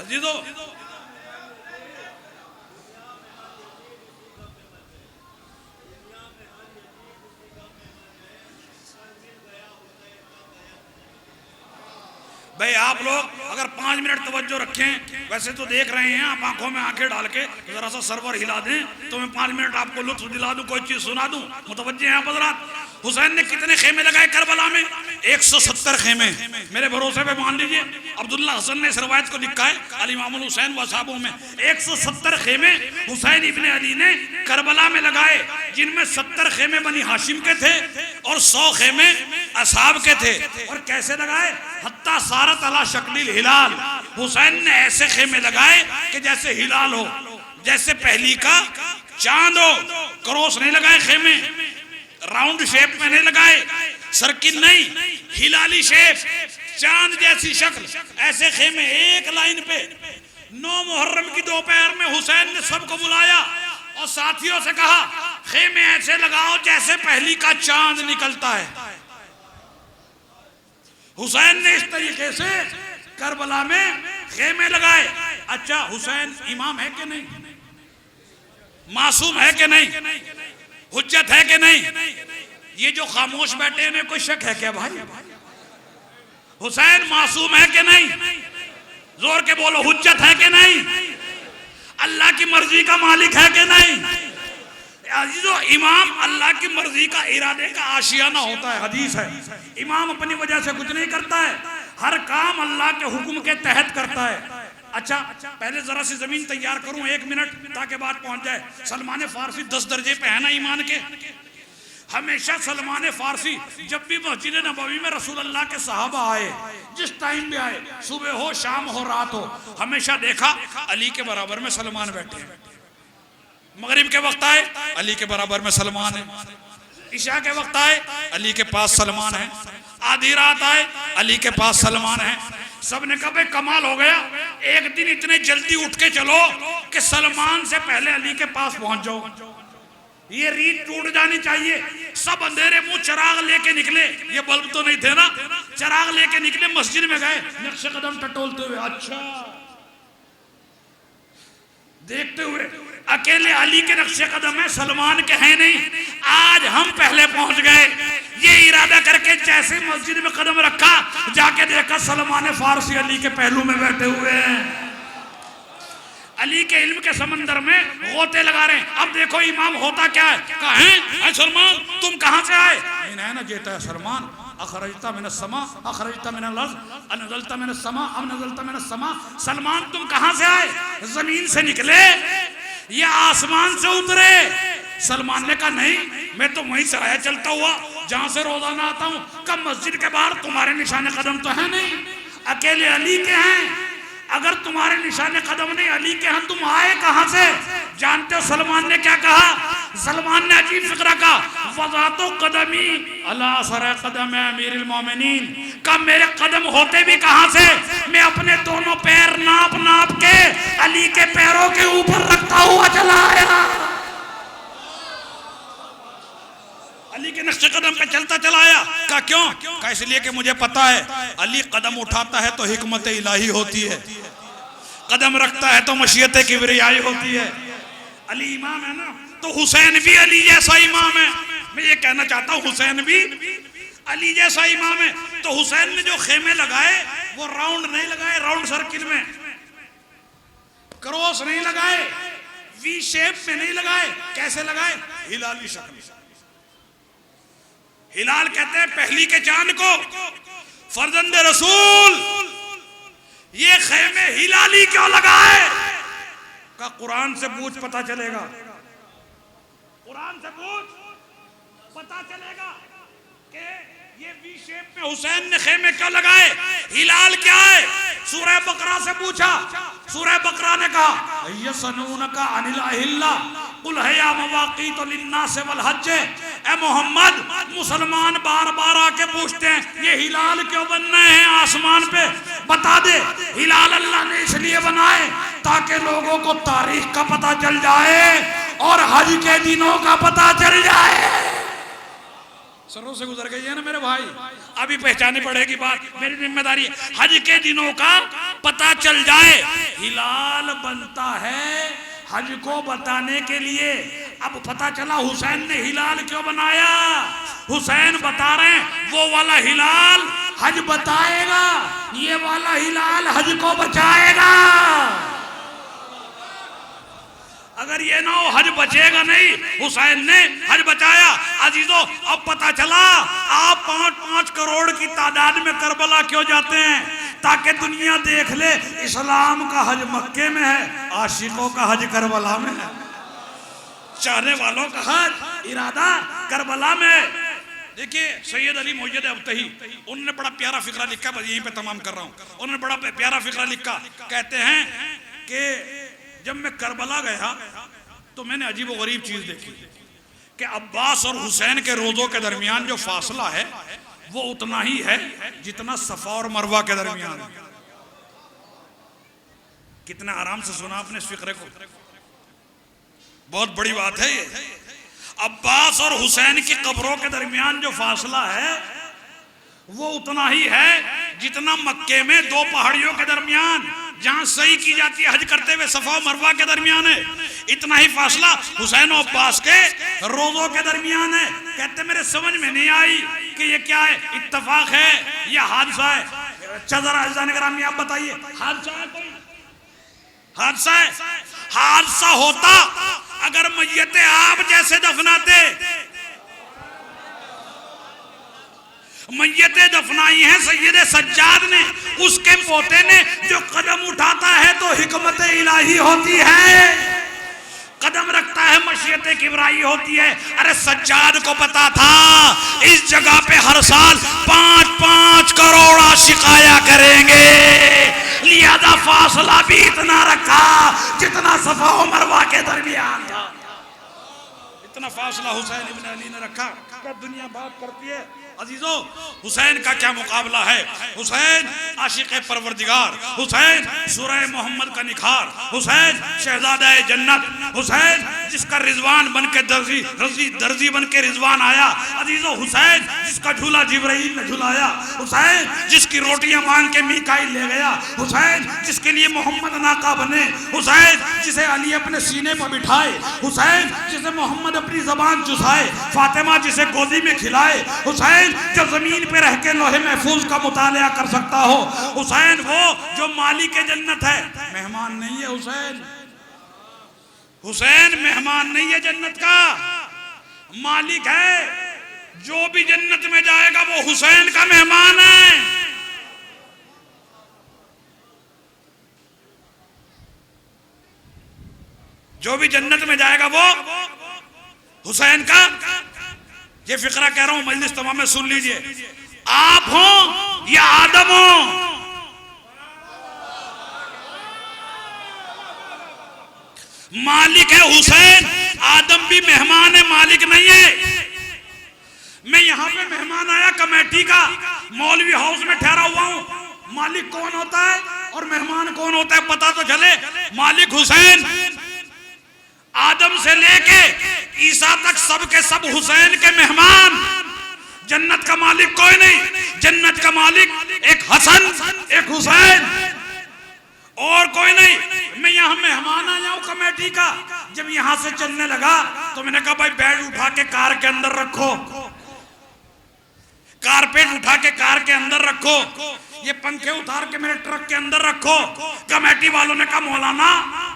अजीजों, भाई आप लोग अगर 5 मिनट तवज्जो रखें, वैसे तो देख रहे हैं आप, आंखों में आंखें डाल के जरा सा सर्वर हिला दें तो मैं 5 मिनट आपको लुत्फ दिला दूं, कोई चीज सुना दूं। मुतवज्जे हैं आप हज़रात। हुसैन ने कितने खेमे लगाए करबला में? 170 खेमे। मेरे भरोसे पे मान लीजिए, अब्दुल्ला हसन ने इस रवायत को लिखा है अल इमामुल हुसैन व असहाबों में। 170 खेमे हुसैन इब्ने अली ने करबला में लगाए, जिनमें 70 खेमे बनी हाशिम के थे और 100 खेमे असहाब के थे। और कैसे लगाए? हत्ता सारत अला शक्लिल हिलाल। हुसैन ने ऐसे खेमे लगाए कि जैसे हिलाल हो, जैसे पहली का चांद हो। क्रॉस नहीं लगाए खेमे, राउंड शेप में नहीं लगाए, सर्किल नहीं, हिलाली शेप, चांद जैसी शक्ल, ऐसे खेमे एक लाइन पे। 9 मुहर्रम की दोपहर में हुसैन ने सबको बुलाया और साथियों से कहा खेमे ऐसे लगाओ जैसे पहली का चांद निकलता है। हुसैन ने इस तरीके से करबला में खेमे लगाए। अच्छा, हुसैन इमाम है कि नहीं? मासूम है कि नहीं? हुज्जत है कि नहीं? ये जो खामोश बैठे हैं, कोई शक है क्या भाई? हुसैन मासूम है कि नहीं? जोर के बोलो, हुज्जत है कि नहीं? अल्लाह की मर्जी का मालिक है कि नहीं? अजीजों, इमाम अल्लाह की मर्जी का इरादे का आशियाना होता है। हदीस है, इमाम अपनी वजह से कुछ नहीं करता है, हर काम अल्लाह के हुक्म के तहत करता है। अच्छा, पहले जरा सी जमीन तैयार करूं 1 मिनट, ताकि बात पहुंच जाए। सलमान फारसी 10 दर्जे पे है ना ईमान के। हमेशा सलमान फारसी जब भी मस्जिद नबवी में रसूल अल्लाह के सहाबा आए, जिस टाइम भी आए, सुबह हो, शाम हो, रात हो, हमेशा देखा अली के बराबर में सलमान बैठे हैं। मगरिब के वक्त आए, अली के बराबर में सलमान है। इशा के वक्त आए, अली के पास सलमान है। आधी रात आए, अली के पास सलमान है। सबने कहा भाई कमाल हो गया, एक दिन इतने जल्दी उठ के चलो कि सलमान से पहले अली के पास पहुंच जाओ। ये रीत टूट जानी चाहिए। सब अंधेरे मुंह चराग लेके निकले, ये बल्ब तो नहीं थे ना, चराग लेके निकले, मस्जिद में गए, नक्शे कदम टटोलते हुए। अच्छा, देखते हुए अकेले अली के नक्शे कदम है, सलमान के हैं नहीं। आज हम पहले पहुंच गए, ये इरादा करके जैसे मस्जिद में कदम रखा, जाके देखा सलमान फारसी अली के पहलू में बैठे हुए हैं। अली के इल्म के समंदर में गोते लगा रहे हैं। अब देखो इमाम होता क्या है? कहा है सलमान तुम कहां से आए? नहीं ना जेता है सलमान, अखरजता मिन समा अखरजता मिन अर्ज़ अनज़लता मिन समा अब नज़लता मिन समा। सलमान तुम कहां से आए? जमीन से निकले या आसमान से उतरे? सलमान ने कहा नहीं, मैं तो वहीं से आया चलता हुआ, जहां से रोजाना आता हूं। कब मस्जिद के बाहर तुम्हारे निशाने कदम तो है नहीं, अकेले अली के हैं। अगर तुम्हारे निशाने कदम नहीं अली के हैं, तुम आए कहां से? जानते हो सलमान ने क्या कहा? सलमान ने अजीब फिक्रा कहा, वज़ातो कदमी अला सर कदम अमीरुल मोमिनीन। का मेरे कदम होते भी कहां से? मैं अपने दोनों पैर नाप नाप के अली के पैरों के ऊपर रखता हुआ चला आया। अली के नक्शे कदम पे चलता चला आया। का क्यों? का इसलिए कि मुझे पता है अली कदम उठाता है तो हिकमत इलाही होती है, कदम रखता है तो मशीयत किबरियाई होती है। अली इमाम है ना, तो हुसैन भी अली जैसा इमाम है। मैं ये कहना चाहता हूँ हुसैन भी अली जैसा इमाम है। तो हुसैन ने जो खेमे लगाए वो राउंड नहीं लगाए, राउंड सर्किल में, क्रॉस नहीं लगाए, वी शेप में नहीं लगाए। कैसे लगाए? हिलाली शक्ल। हिलाल कहते हैं पहली के चांद को। फर्जंदे रसूल ये खेमे हिलाली क्यों लगाए? का कुरान से पूछ पता चलेगा, कुरान से पूछ पता चलेगा कि ये वी शेप में हुसैन ने खेमे क्यों लगाए, हिलाल क्या है। सूरह बकरा से पूछा, सूरह बकरा ने कहा यसनूनका अनिल अहिल्ला कुल हया मवाक़ीतु लिन्नास वल हज। ए मोहम्मद, मुसलमान बार बार आके पूछते हैं ये हिलाल क्यों बनना है आसमान पे, बता दे। हिलाल अल्लाह ने इसलिए बनाए ताकि लोगों को तारीख का पता चल जाए और हज के दिनों का पता चल जाए। सरों से गुजर गई है ना मेरे भाई, अभी पहचानी पड़ेगी बात, मेरी जिम्मेदारी है। हज के दिनों का पता चल जाए, हिलाल बनता है हज को बताने के लिए। अब पता चला हुसैन ने हिलाल क्यों बनाया, हुसैन बता रहे हैं वो वाला हिलाल हज बताएगा, ये वाला हिलाल हज को बचाएगा। अगर ये ना हो हज बचेगा नहीं। हुसैन ने हज बचाया। अजीजों, अब पता चला आप 5-5 करोड़ की तादाद में करबला क्यों जाते हैं, ताकि दुनिया देख ले इस्लाम का हज मक्के में है, आशिकों का हज करबला में है, चाहने वालों का हज इरादा करबला में। देखिए सैयद अली मोय्यद अब्तही, उन्होंने बड़ा प्यारा फिक्रा लिखा, बस यहीं पे तमाम कर रहा हूँ। उन्होंने बड़ा प्यारा फिक्रा लिखा, कहते हैं कि जब मैं करबला गया तो मैंने अजीब व गरीब चीज देखी कि अब्बास और हुसैन के रोजों के दरमियान जो फासला है वो उतना ही है जितना सफा और मरवा के दरमियान है। कितना आराम से सुना आपने इस फिक्रे को, बहुत बड़ी बात है ये। अब्बास और हुसैन की कब्रों के दरमियान जो फासला है वो उतना ही है जितना मक्के में 2 पहाड़ियों के दरमियान जहां सही की जाती है हज करते हुए सफा और मरवा के दरमियान है। इतना ही फासला हुसैन और अब्बास के रोजों के दरमियान है। कहते मेरे समझ में नहीं आई कि ये क्या है, इत्तफाक है या हादसा है। अच्छा जरा अज़ीज़ान गिरामी आप बताइए, हादसा है कोई? हादसा है? हादसा होता अगर मैयतें आप जैसे दफनाते, मैयतें दफनाई हैं सैयद सज्जाद ने, उसके पोते ने। जो कदम उठाता है तो हिकमत इलाही होती है, कदम रखता है मशीयत किबराई होती है। अरे सज्जाद को पता था इस जगह पे हर साल 5-5 करोड़ आशिक आया करेंगे, लिहाजा फासला भी इतना रखा जितना सफा और मरवा के दरमियान था। इतना फासला हुसैन इब्न अली ने रखा। कब दुनिया बात करती है अजीजों, हुसैन का क्या मुकाबला है। हुसैन आशिक परवरदिगार, हुसैन सूरह मोहम्मद का निखार, हुसैन शहजादा जन्नत, हुसैन जिसका रिजवान बन के दर्जी बन के रिजवान आया। अजीजों, हुसैन जिसका झूला जिब्राइल ने झुलाया, हुसैन जिसकी रोटियां मांग के मीकाइल ले गया, हुसैन जिसके लिए मोहम्मद नाका बने, हुसैन जिसे अली अपने सीने पर बिठाए, हुसैन जिसे मोहम्मद अपनी जबान चुसाए, फातिमा जिसे गोदी में खिलाए, हुसैन जो जमीन पे रह के लोहे महफूज का मुतालिया कर सकता हो, हुसैन वो जो मालिक जन्नत है, मेहमान नहीं है हुसैन। हुसैन मेहमान नहीं है जन्नत का, मालिक है। जो भी जन्नत में जाएगा वो हुसैन का मेहमान है। जो भी जन्नत में जाएगा वो हुसैन का। ये फिक्रा कह रहा हूं, मजलिस तमाम में सुन लीजिए। आप हो या आदम हो, मालिक है हुसैन। आदम भी मेहमान है, मालिक नहीं है। मैं यहां पे मेहमान आया कमेटी का, मौलवी हाउस में ठहरा हुआ हूं। मालिक कौन होता है और मेहमान कौन होता है पता तो चले। मालिक हुसैन, आदम से लेके ईसा तक सब के सब हुसैन के मेहमान। जन्नत का मालिक कोई नहीं, जन्नत का मालिक एक हसन, एक हुसैन, और कोई नहीं। मैं यहाँ मेहमान आया हूँ कमेटी का। जब यहाँ से चलने लगा तो मैंने कहा भाई बैग उठा के कार के अंदर रखो, कारपेट उठा के कार के अंदर रखो, ये पंखे उतार के मेरे ट्रक के अंदर रखो। कमेटी वालों ने कहा मौलाना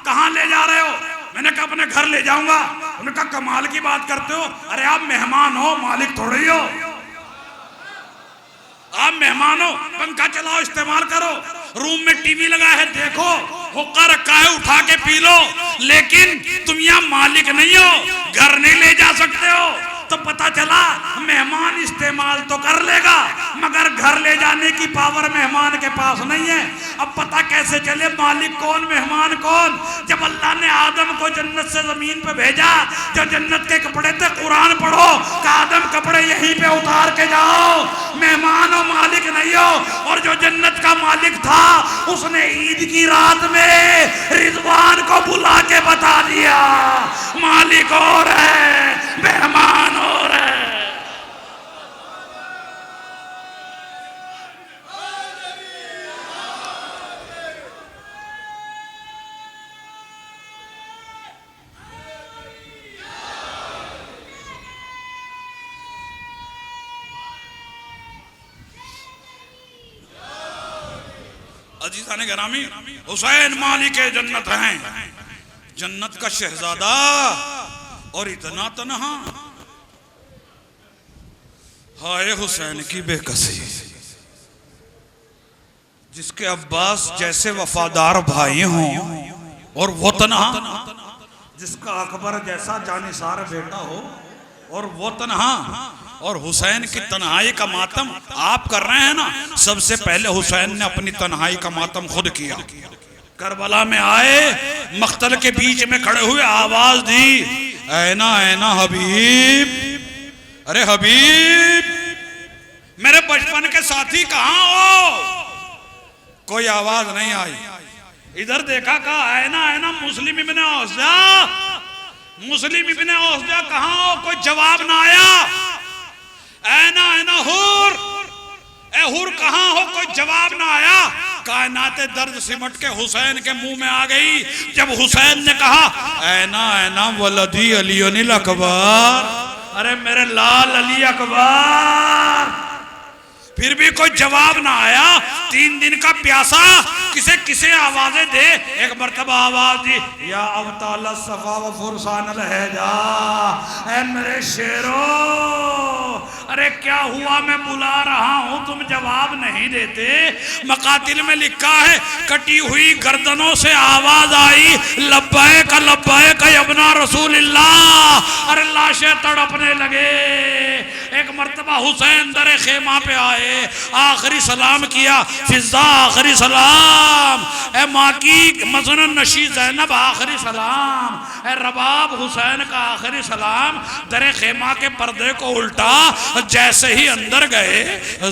कहाँ ले जा रहे हो? मैंने कहा अपने घर ले जाऊंगा। उन्होंने कहा कमाल की बात करते हो, अरे आप मेहमान हो, मालिक थोड़ी हो। आप मेहमान हो, पंखा चलाओ, इस्तेमाल करो, रूम में टीवी लगा है देखो, हुक्का रखा है उठा के पी लो, लेकिन तुम यहाँ मालिक नहीं हो, घर नहीं ले जा सकते हो। तो पता चला मेहमान इस्तेमाल तो कर लेगा मगर घर ले जाने की पावर मेहमान के पास नहीं है। अब पता कैसे चले मालिक कौन मेहमान कौन? जब अल्लाह ने आदम को जन्नत से जमीन पे भेजा, जो जन्नत के कपड़े थे कुरान पढ़ो कि आदम कपड़े यहीं पे उतार के जाओ, मेहमान हो मालिक नहीं हो। और जो जन्नत का मालिक था उसने ईद की रात में रिजवान को बुला के बता दिया मालिक और है, मेहमान और है। अजीज़ान गिरामी, हुसैन मालिक जन्नत हैं, जन्नत का शहजादा, और इतना तन्हा। हाय हुसैन की बेकसी, जिसके अब्बास जैसे वफादार भाई हों और वो तन्हा, जिसका अकबर जैसा जानिसार बेटा हो और वो तन्हा। और हुसैन की तन्हाई का मातम आप कर रहे हैं ना, सबसे पहले हुसैन ने अपनी तन्हाई का मातम खुद किया। करबला में आए, मख्तल के बीच में खड़े हुए आवाज दी, ऐना ऐना हबीब, अरे हबीब मेरे बचपन के साथी कहाँ हो? कोई आवाज नहीं आई। इधर देखा, कहा ऐना ऐना मुस्लिम इब्ने औसजा, मुस्लिम इब्ने औसजा कहाँ हो? कोई जवाब ना आया। ऐना ऐना हुर, ए हुर कहाँ हो? कोई जवाब ना आया। कायनाते दर्द सिमट के हुसैन के मुंह में आ गई जब हुसैन ने कहा, ऐना ऐना वलदी अलीउल अकबर, अरे मेरे लाल अली अकबर। फिर भी कोई जवाब ना आया। 3 दिन का प्यासा किसे किसे आवाजें दे। एक मर्तबा आवाज दी, या अवताल सफा व फुरसान लहजा, ऐ मेरे शेरो, अरे क्या हुआ? मैं बुला रहा हूं, तुम जवाब नहीं देते। मकातिल में लिखा है, कटी हुई गर्दनों से आवाज आई, लब्बैक लब्बैक यबना रसूलिल्लाह। अरे लाशें तड़पने लगे। एक मर्तबा हुसैन दरे खेमा पे आए, आखिरी सलाम किया, फिजा आखिरी सलाम, ए माँ की मजनन नशी ज़ैनब आखिरी सलाम, ए रबाब हुसैन का आखिरी सलाम। दरे खेमा के पर्दे को उल्टा, जैसे ही अंदर गए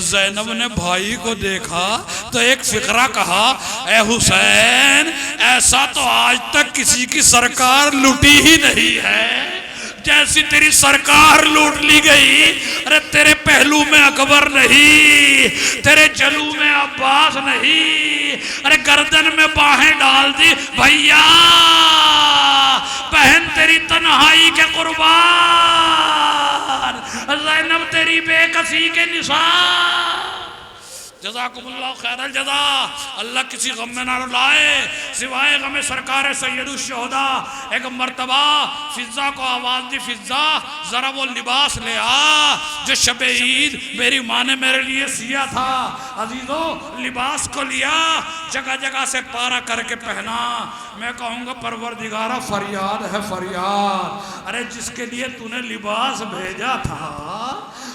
ज़ैनब ने भाई को देखा तो एक फिक्रा कहा, ए हुसैन ऐसा तो आज तक किसी की सरकार लूटी ही नहीं है जैसी तेरी सरकार लूट ली गई। अरे तेरे पहलू में अकबर नहीं, तेरे जलू में अब्बास नहीं, अरे गर्दन में बाहें डाल दी भैया, बहन तेरी तन्हाई के कुर्बान, ज़ैनब तेरी बेकसी के निशान। जज़ाकुमुल्लाह खैरल जज़ा। अल्लाह किसी गम में ना रुलाए सिवाय गम सरकार सैयदुश्शुहदा। एक मर्तबा फिज़ा को आवाज़ दी, फिज़ा ज़रा वो लिबास ले आ जो शब ईद मेरी माँ ने मेरे लिए सिया था। अजीज़ों लिबास को लिया, जगह जगह से पारा करके पहना। मैं कहूँगा परवरदिगारा फरियाद है फरियाद। अरे जिसके लिए तूने लिबास भेजा था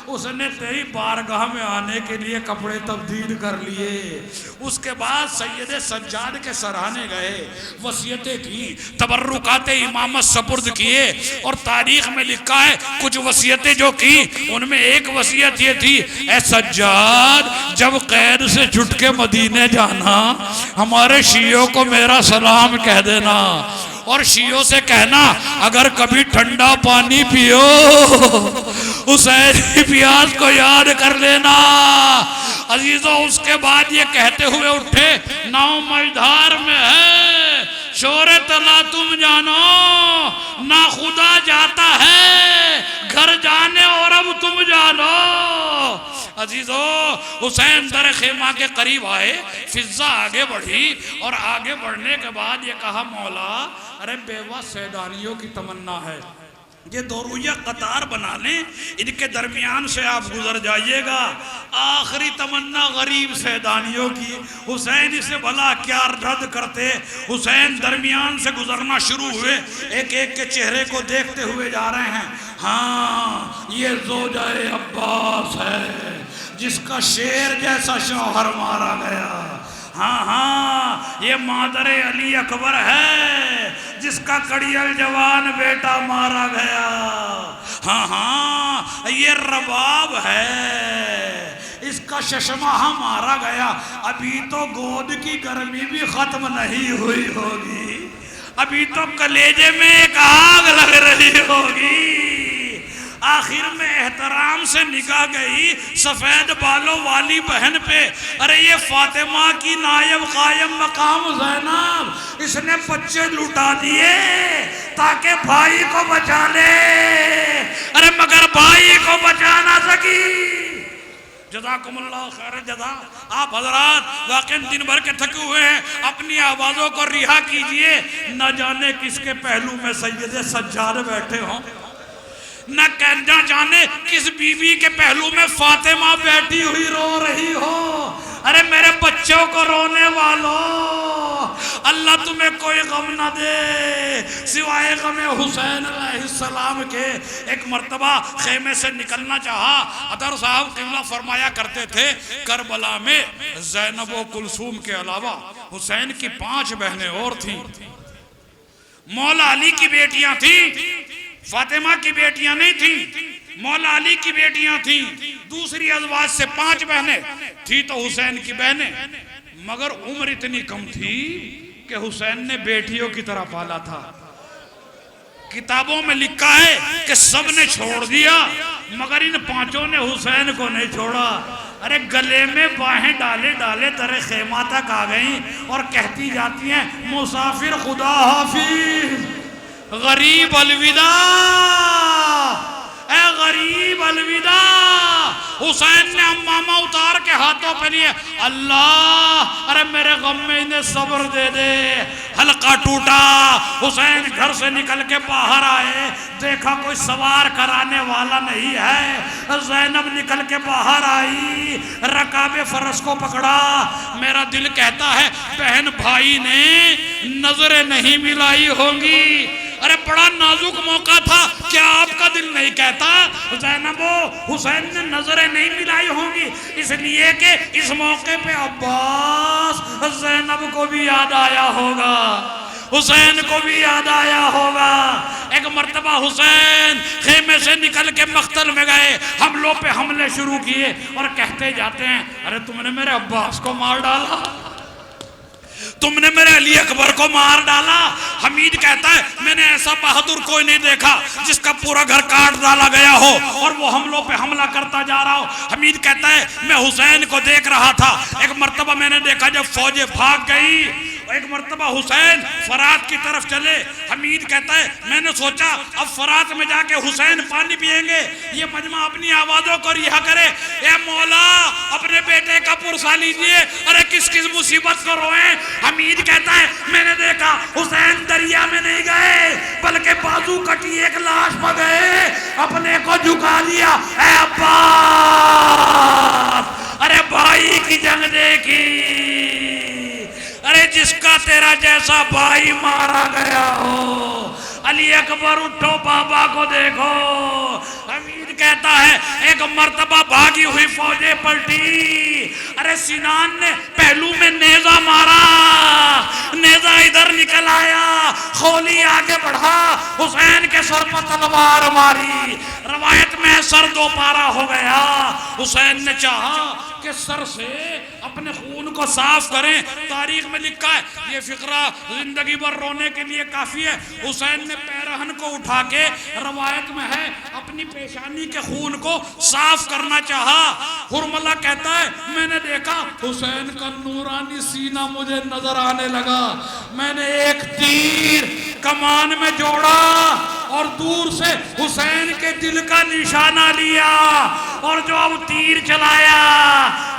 उसने तेरी बारगाह में आने के लिए कपड़े तब्दील कर लिए। उसके बाद सैयद सज्जाद के सराहने गए, वसीयतें की, तबर्रुकाते इमामत सपुर्द किए। और तारीख में लिखा है कुछ वसीयतें जो की उनमें एक वसीयत ये थी, ए सज्जाद जब कैद से छुट के मदीने जाना हमारे शियों को मेरा सलाम कह देना, और शियों से कहना अगर कभी ठंडा पानी पियो हुसैन की प्यास को याद कर लेना। अजीजों उसके बाद ये कहते हुए उठे, नाव मझधार में है शोरे तला तुम जानो, ना खुदा जाता है घर जाने और अब तुम जानो। अजीजों हुसैन दर खेमा के करीब आए, फिजा आगे बढ़ी और आगे बढ़ने के बाद ये कहा, मौला अरे बेवा सैदानियों की तमन्ना है ये दो रुइया कतार बना लें, इनके दरमियान से आप गुजर जाइएगा। आखिरी तमन्ना गरीब सैदानियों की। हुसैन इसे भला क्या रद्द करते। हुसैन दरमियान से गुजरना शुरू हुए, एक एक के चेहरे को देखते हुए जा रहे हैं। हाँ ये ज़ौजाए अब्बास है जिसका शेर जैसा शौहर मारा गया। हाँ हाँ ये मादर अली अकबर है जिसका कड़ियल जवान बेटा मारा गया। हाँ हाँ ये रबाब है इसका शशमाह मारा गया। अभी तो गोद की गर्मी भी खत्म नहीं हुई होगी, अभी तो कलेजे में एक आग लग रही होगी। आखिर में एहतराम से निगाह गई सफेद बालों वाली बहन पे। अरे ये फातिमा की नायब कायम मकाम ज़ैनब, इसने बच्चे लुटा दिए ताकि भाई को बचा ले। अरे मगर भाई को बचा ना सकी। जज़ाकुमुल्लाह खैर जज़ा। आप हजरात वाकई दिन भर के थके हुए हैं, अपनी आवाज़ों को रिहा कीजिए। न जाने किसके पहलू में सैयदे सज्जाद बैठे हों, न कहना जाने किस बीवी के पहलू में फातिमा बैठी हुई रो रही हो। अरे मेरे बच्चों को रोने वालों, अल्लाह तुम्हें कोई गम ना दे सिवाय गम हुसैन अलैहिस्सलाम के। एक मर्तबा खेमे से निकलना चाहा, अदर साहब किबला फरमाया करते थे करबला में ज़ैनब व कुलसूम के अलावा हुसैन की 5 बहनें और थीं। मौला अली की बेटियां थीं, फातिमा की बेटियां नहीं थीं, मौला अली की बेटियां थीं। दूसरी अज़वाज से 5 बहनें थी तो हुसैन की बहनें, मगर उम्र इतनी कम थी कि हुसैन ने बेटियों की तरह पाला था। किताबों में लिखा है कि सब ने छोड़ दिया मगर इन 5 ने हुसैन को नहीं छोड़ा। अरे गले में बाहें डाले डाले तेरे खेमा तक आ गई और कहती जाती हैं मुसाफिर खुदा हाफिज, गरीब अलविदा, ए गरीब अलविदा। हुसैन ने अम्मामा उतार के हाथों पे लिए, अल्लाह अरे मेरे गम में इन्हें सब्र दे दे। हल्का टूटा, हुसैन घर से निकल के बाहर आए, देखा कोई सवार कराने वाला नहीं है। ज़ैनब निकल के बाहर आई, रकाबे फरस को पकड़ा। मेरा दिल कहता है बहन भाई ने नजरें नहीं मिलाई होंगी। अरे बड़ा नाजुक मौका था, क्या आपका दिल नहीं कहता ज़ैनब हुसैन ने नजरें नहीं मिलाई होंगी? इसलिए कि इस मौके पे अब्बास ज़ैनब को भी याद आया होगा, हुसैन को भी याद आया होगा। एक मर्तबा हुसैन खेमे से निकल के मख्तल में गए, हमलों पे हमले शुरू किए और कहते जाते हैं अरे तुमने मेरे अब्बास को मार डाला, तुमने मेरे अली अकबर को मार डाला। हमीद कहता है मैंने ऐसा बहादुर कोई नहीं देखा जिसका पूरा घर काट डाला गया हो और वो हमलों पे हमला करता जा रहा हो। हमीद कहता है मैं हुसैन को देख रहा था, एक मर्तबा मैंने देखा जब फौजें भाग गई, एक मर्तबा हुसैन फरात की तरफ चले। हमीद कहता है मैंने सोचा अब फरात में जाके हुसैन पानी पिएंगे, ये मजमा अपनी आवाज़ों को रिहा करे, ए मौला अपने बेटे का पुरसा लीजिए, अरे किस किस मुसीबत को रोए। हमीद कहता है मैंने देखा हुसैन दरिया में नहीं गए बल्कि बाजू कटी एक लाश पर गए, अपने को झुका लिया, ए अब्बास अरे भाई की जंग देखी, अरे जिसका तेरा जैसा भाई मारा गया हो। अली अकबर उठो बाबा को देखो। हमीद कहता है एक मर्तबा भागी हुई फौजें पलटी, अरे सिनान ने पहलू में नेजा मारा, नेजा इधर निकल आया, खोली आगे बढ़ा, हुसैन के सर पर तलवार मारी। रवायत में सर 2 पारा हो गया। हुसैन ने चाहा कि सर से अपने खून को साफ करें। तारीख में लिखा है, ये फिक्रा जिंदगी भर रोने के लिए काफी है। हुसैन ने पैरहन को उठा के, रवायत में है, अपनी पेशानी के खून को साफ करना चाहा। हुरमला कहता है मैंने देखा हुसैन का नूरानी सीना मुझे नजर आने लगा, मैंने एक तीर कमान में जोड़ा और दूर से हुसैन के दिल का निशाना लिया और जो अब तीर चलाया,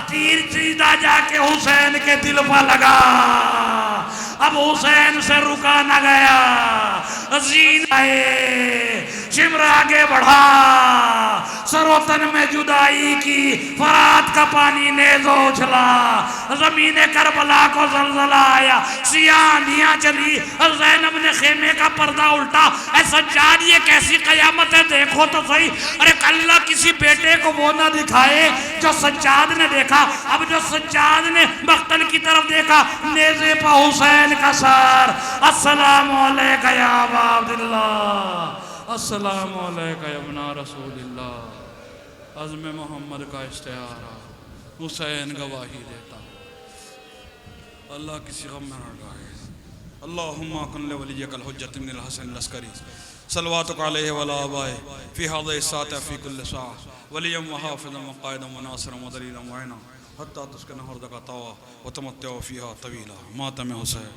तीर सीधा जाके हुसैन के दिल पर लगा। अब हुसैन से रुका न गया, जीन आए, शिमर आगे बढ़ा, सरोतन में जुदाई की, फरात का पानी नेज़ो उछला, जमीन करबला को जलजला आया, सियानियाँ चली, ज़ैनब ने खेमे का पर्दा उल्टा। सज्जाद ये कैसी कयामत है देखो तो सही। अरे अल्लाह किसी बेटे को वो ना दिखाए जो सज्जाद ने देखा। अब जो सज्जाद ने मख्तल की तरफ देखा, नेज़े पर हुसैन का सर। अस्सलामु अलैका या अबा अब्दुल्लाह, अस्सलामु अलैका या इब्न रसूलिल्लाह। अज़्म मोहम्मद का इश्तिहारा, हुसैन गवाही देता, अल्लाह किसी गम में न डाले। अल्लाहुम्मा कुन लिवलियकल हुज्जत इब्नुल हसन लस्करी सल्लल्लाहु अलैहि व आबाए फी हाज़िहि साअत फी कुल्लि साअ वलियम व हाफ़िज़न व क़ाइदन व नासिरन व दलीलन व ऐना हत्ता तुस्किन अर्दक तवा व तमत्तअ फ़ीहा तवीला। मातम हुसैन।